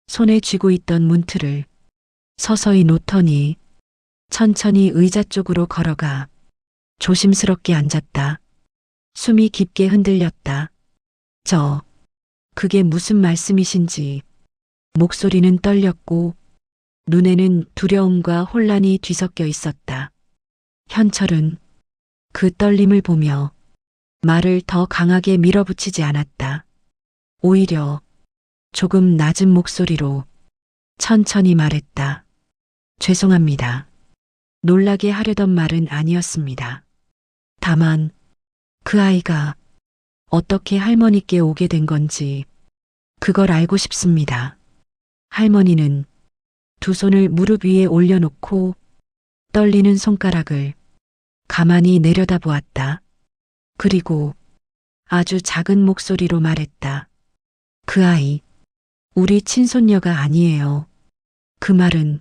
손에 쥐고 있던 문틀을 서서히 놓더니 천천히 의자 쪽으로 걸어가 조심스럽게 앉았다. 숨이 깊게 흔들렸다. 그게 무슨 말씀이신지. 목소리는 떨렸고 눈에는 두려움과 혼란이 뒤섞여 있었다. 현철은 그 떨림을 보며 말을 더 강하게 밀어붙이지 않았다. 오히려 조금 낮은 목소리로 천천히 말했다. 죄송합니다. 놀라게 하려던 말은 아니었습니다. 다만 그 아이가 어떻게 할머니께 오게 된 건지 그걸 알고 싶습니다. 할머니는 두 손을 무릎 위에 올려놓고 떨리는 손가락을 가만히 내려다보았다. 그리고 아주 작은 목소리로 말했다. 그 아이 우리 친손녀가 아니에요. 그 말은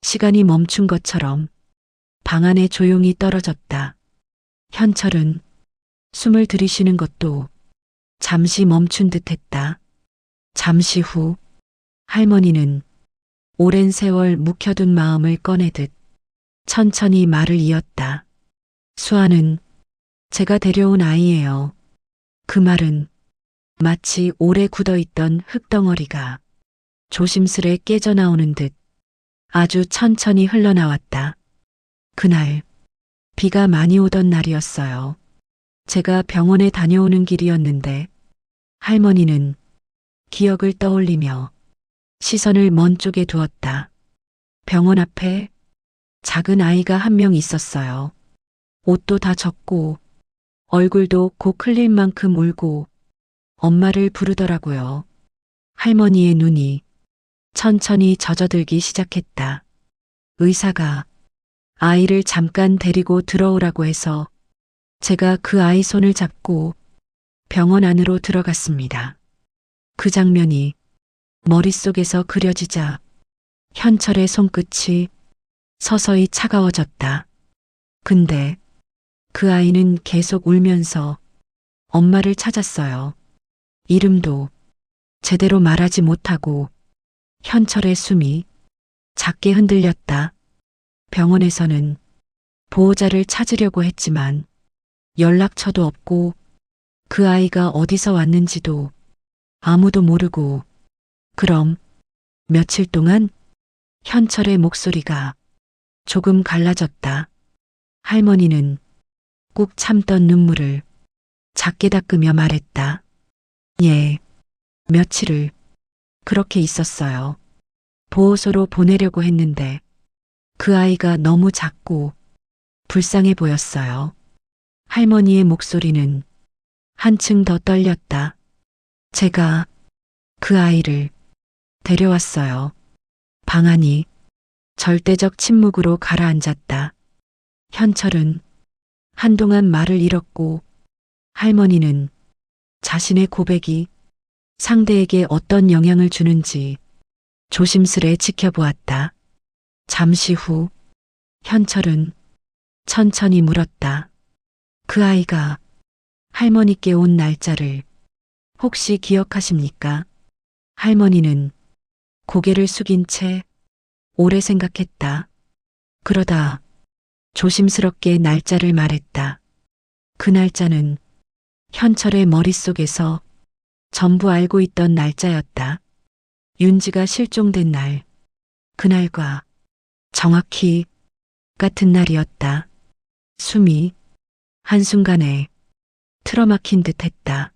시간이 멈춘 것처럼 방 안에 조용히 떨어졌다. 현철은 숨을 들이쉬는 것도 잠시 멈춘 듯 했다. 잠시 후 할머니는 오랜 세월 묵혀둔 마음을 꺼내듯 천천히 말을 이었다. 수아는 제가 데려온 아이예요. 그 말은 마치 오래 굳어있던 흙덩어리가 조심스레 깨져나오는 듯 아주 천천히 흘러나왔다. 그날 비가 많이 오던 날이었어요. 제가 병원에 다녀오는 길이었는데 할머니는 기억을 떠올리며 시선을 먼 쪽에 두었다. 병원 앞에 작은 아이가 한 명 있었어요. 옷도 다 젖고 얼굴도 곧 흘릴 만큼 울고 엄마를 부르더라고요. 할머니의 눈이 천천히 젖어들기 시작했다. 의사가 아이를 잠깐 데리고 들어오라고 해서 제가 그 아이 손을 잡고 병원 안으로 들어갔습니다. 그 장면이 머릿속에서 그려지자 현철의 손끝이 서서히 차가워졌다. 근데 그 아이는 계속 울면서 엄마를 찾았어요. 이름도 제대로 말하지 못하고 현철의 숨이 작게 흔들렸다. 병원에서는 보호자를 찾으려고 했지만 연락처도 없고 그 아이가 어디서 왔는지도 아무도 모르고 그럼 며칠 동안 현철의 목소리가 조금 갈라졌다. 할머니는 꾹 참던 눈물을 작게 닦으며 말했다. 예, 며칠을 그렇게 있었어요. 보호소로 보내려고 했는데 그 아이가 너무 작고 불쌍해 보였어요. 할머니의 목소리는 한층 더 떨렸다. 제가 그 아이를 데려왔어요. 방 안이 절대적 침묵으로 가라앉았다. 현철은 한동안 말을 잃었고 할머니는 자신의 고백이 상대에게 어떤 영향을 주는지 조심스레 지켜보았다. 잠시 후 현철은 천천히 물었다. 그 아이가 할머니께 온 날짜를 혹시 기억하십니까? 할머니는 고개를 숙인 채 오래 생각했다. 그러다 조심스럽게 날짜를 말했다. 그 날짜는 현철의 머릿속에서 전부 알고 있던 날짜였다. 윤지가 실종된 날, 그날과 정확히 같은 날이었다. 숨이 한순간에 틀어막힌 듯 했다.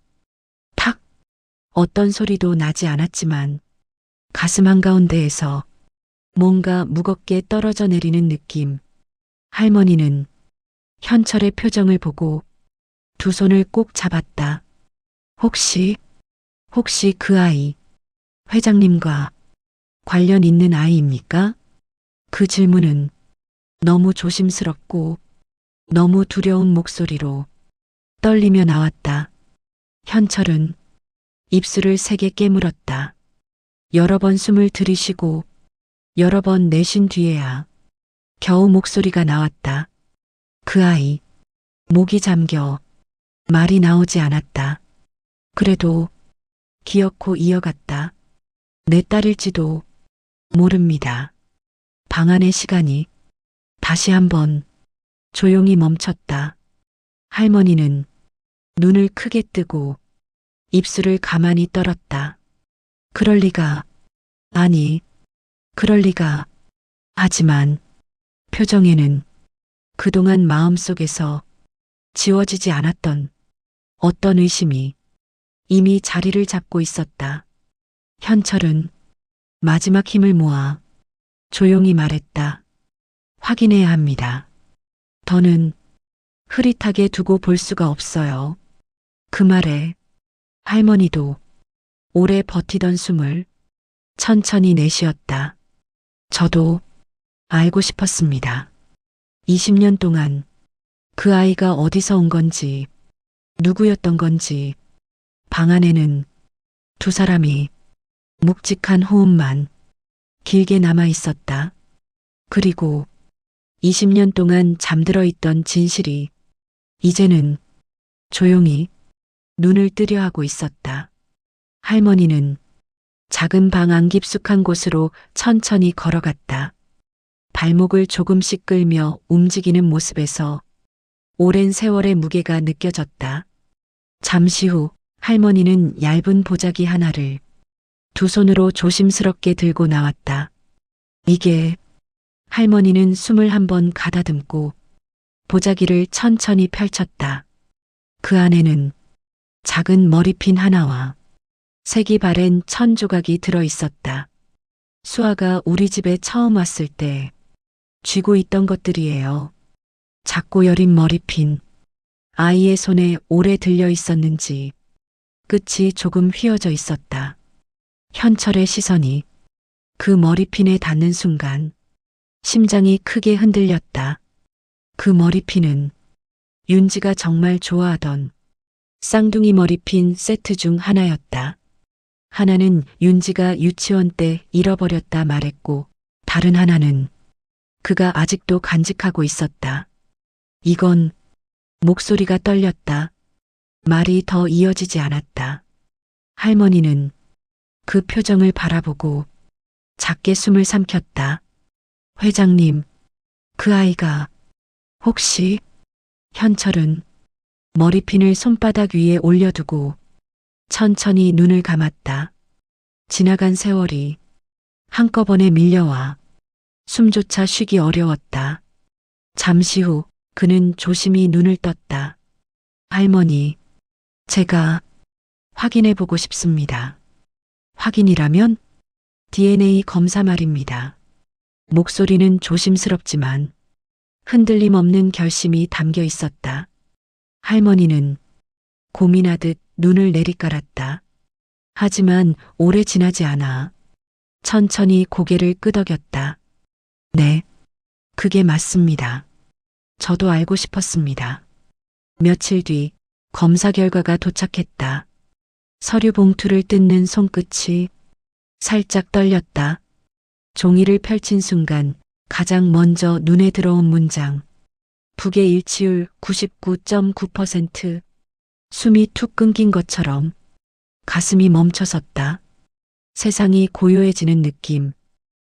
탁! 어떤 소리도 나지 않았지만 가슴 한가운데에서 뭔가 무겁게 떨어져 내리는 느낌. 할머니는 현철의 표정을 보고 두 손을 꼭 잡았다. 혹시 그 아이, 회장님과 관련 있는 아이입니까? 그 질문은 너무 조심스럽고 너무 두려운 목소리로 떨리며 나왔다. 현철은 입술을 세게 깨물었다. 여러 번 숨을 들이쉬고 여러 번 내쉰 뒤에야 겨우 목소리가 나왔다. 그 아이, 목이 잠겨 말이 나오지 않았다. 그래도 기어코 이어갔다. 내 딸일지도 모릅니다. 방 안의 시간이 다시 한번 조용히 멈췄다. 할머니는 눈을 크게 뜨고 입술을 가만히 떨었다. 그럴 리가, 아니, 그럴 리가. 하지만 표정에는 그동안 마음속에서 지워지지 않았던 어떤 의심이 이미 자리를 잡고 있었다. 현철은 마지막 힘을 모아 조용히 말했다. 확인해야 합니다. 더는 흐릿하게 두고 볼 수가 없어요. 그 말에 할머니도 오래 버티던 숨을 천천히 내쉬었다. 저도 알고 싶었습니다. 20년 동안 그 아이가 어디서 온 건지, 누구였던 건지, 방 안에는 두 사람이 묵직한 호흡만 길게 남아 있었다. 그리고 20년 동안 잠들어 있던 진실이 이제는 조용히 눈을 뜨려 하고 있었다. 할머니는 작은 방 안 깊숙한 곳으로 천천히 걸어갔다. 발목을 조금씩 끌며 움직이는 모습에서 오랜 세월의 무게가 느껴졌다. 잠시 후 할머니는 얇은 보자기 하나를 두 손으로 조심스럽게 들고 나왔다. 이게 할머니는 숨을 한번 가다듬고 보자기를 천천히 펼쳤다. 그 안에는 작은 머리핀 하나와 색이 바랜 천 조각이 들어 있었다. 수아가 우리 집에 처음 왔을 때 쥐고 있던 것들이에요. 작고 여린 머리핀. 아이의 손에 오래 들려 있었는지 끝이 조금 휘어져 있었다. 현철의 시선이 그 머리핀에 닿는 순간 심장이 크게 흔들렸다. 그 머리핀은 윤지가 정말 좋아하던 쌍둥이 머리핀 세트 중 하나였다. 하나는 윤지가 유치원 때 잃어버렸다 말했고 다른 하나는 그가 아직도 간직하고 있었다. 이건 목소리가 떨렸다. 말이 더 이어지지 않았다. 할머니는 그 표정을 바라보고 작게 숨을 삼켰다. 회장님, 그 아이가 혹시? 현철은 머리핀을 손바닥 위에 올려두고 천천히 눈을 감았다. 지나간 세월이 한꺼번에 밀려와 숨조차 쉬기 어려웠다. 잠시 후 그는 조심히 눈을 떴다. 할머니, 제가 확인해 보고 싶습니다. 확인이라면 DNA 검사 말입니다. 목소리는 조심스럽지만 흔들림 없는 결심이 담겨 있었다. 할머니는 고민하듯 눈을 내리깔았다. 하지만 오래 지나지 않아 천천히 고개를 끄덕였다. 네, 그게 맞습니다. 저도 알고 싶었습니다. 며칠 뒤 검사 결과가 도착했다. 서류 봉투를 뜯는 손끝이 살짝 떨렸다. 종이를 펼친 순간 가장 먼저 눈에 들어온 문장. 북의 일치율 99.9%. 숨이 툭 끊긴 것처럼 가슴이 멈춰섰다. 세상이 고요해지는 느낌.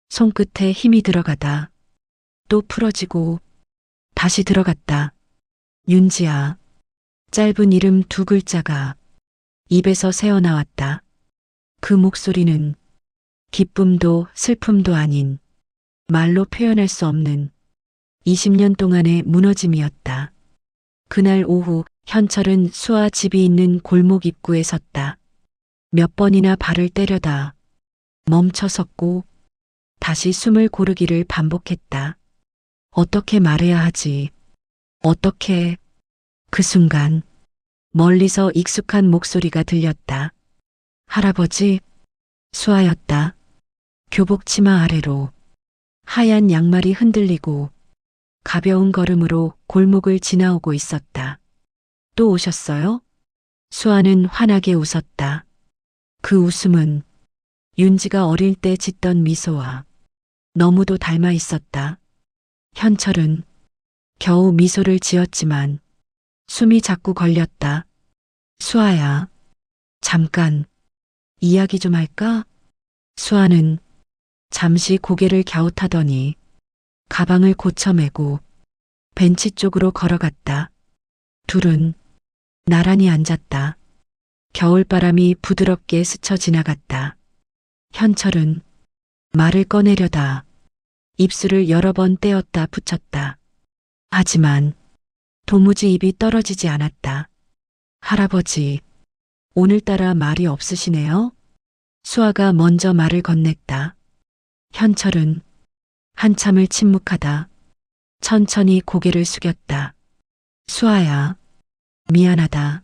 손끝에 힘이 들어가다. 또 풀어지고 다시 들어갔다. 윤지아. 짧은 이름 두 글자가 입에서 새어나왔다. 그 목소리는 기쁨도 슬픔도 아닌 말로 표현할 수 없는 20년 동안의 무너짐이었다. 그날 오후 현철은 수아 집이 있는 골목 입구에 섰다. 몇 번이나 발을 때려다 멈춰 섰고 다시 숨을 고르기를 반복했다. 어떻게 말해야 하지? 어떻게? 그 순간 멀리서 익숙한 목소리가 들렸다. 할아버지, 수아였다. 교복 치마 아래로 하얀 양말이 흔들리고 가벼운 걸음으로 골목을 지나오고 있었다. 또 오셨어요? 수아는 환하게 웃었다. 그 웃음은 윤지가 어릴 때 짓던 미소와 너무도 닮아 있었다. 현철은 겨우 미소를 지었지만 숨이 자꾸 걸렸다. 수아야, 잠깐 이야기 좀 할까? 수아는 잠시 고개를 갸웃하더니 가방을 고쳐매고 벤치 쪽으로 걸어갔다. 둘은 나란히 앉았다. 겨울바람이 부드럽게 스쳐 지나갔다. 현철은 말을 꺼내려다 입술을 여러 번 떼었다 붙였다. 하지만 도무지 입이 떨어지지 않았다. 할아버지, 오늘따라 말이 없으시네요? 수아가 먼저 말을 건넸다. 현철은 한참을 침묵하다 천천히 고개를 숙였다. 수아야, 미안하다.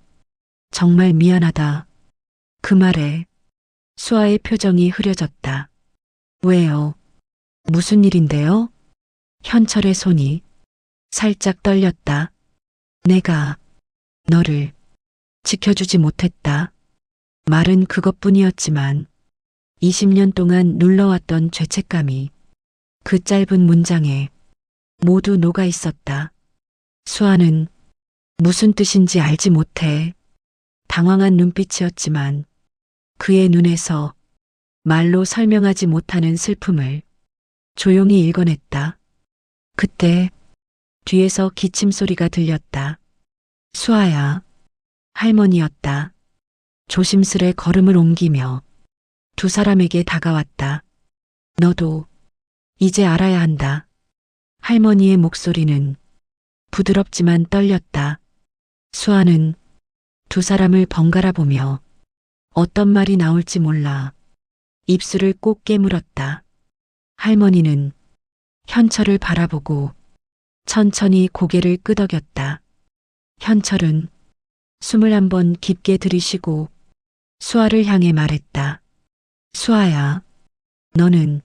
정말 미안하다. 그 말에 수아의 표정이 흐려졌다. 왜요? 무슨 일인데요? 현철의 손이 살짝 떨렸다. 내가 너를 지켜주지 못했다. 말은 그것뿐이었지만 20년 동안 눌러왔던 죄책감이 그 짧은 문장에 모두 녹아 있었다. 수아는 무슨 뜻인지 알지 못해 당황한 눈빛이었지만 그의 눈에서 말로 설명하지 못하는 슬픔을 조용히 읽어냈다. 그때 뒤에서 기침 소리가 들렸다. 수아야, 할머니였다. 조심스레 걸음을 옮기며 두 사람에게 다가왔다. 너도 이제 알아야 한다. 할머니의 목소리는 부드럽지만 떨렸다. 수아는 두 사람을 번갈아 보며 어떤 말이 나올지 몰라 입술을 꼭 깨물었다. 할머니는 현철을 바라보고 천천히 고개를 끄덕였다. 현철은 숨을 한번 깊게 들이쉬고 수아를 향해 말했다. 수아야, 너는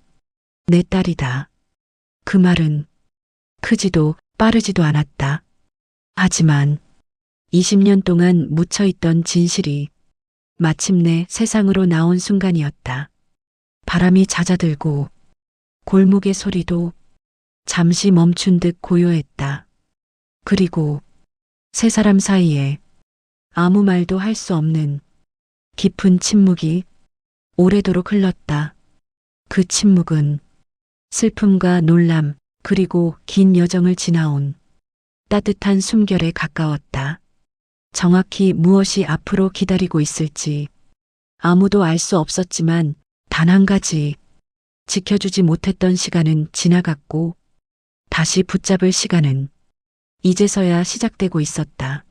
내 딸이다. 그 말은 크지도 빠르지도 않았다. 하지만 20년 동안 묻혀있던 진실이 마침내 세상으로 나온 순간이었다. 바람이 잦아들고 골목의 소리도 잠시 멈춘 듯 고요했다. 그리고 세 사람 사이에 아무 말도 할 수 없는 깊은 침묵이 오래도록 흘렀다. 그 침묵은 슬픔과 놀람 그리고 긴 여정을 지나온 따뜻한 숨결에 가까웠다. 정확히 무엇이 앞으로 기다리고 있을지 아무도 알 수 없었지만 단 한 가지 지켜주지 못했던 시간은 지나갔고 다시 붙잡을 시간은 이제서야 시작되고 있었다.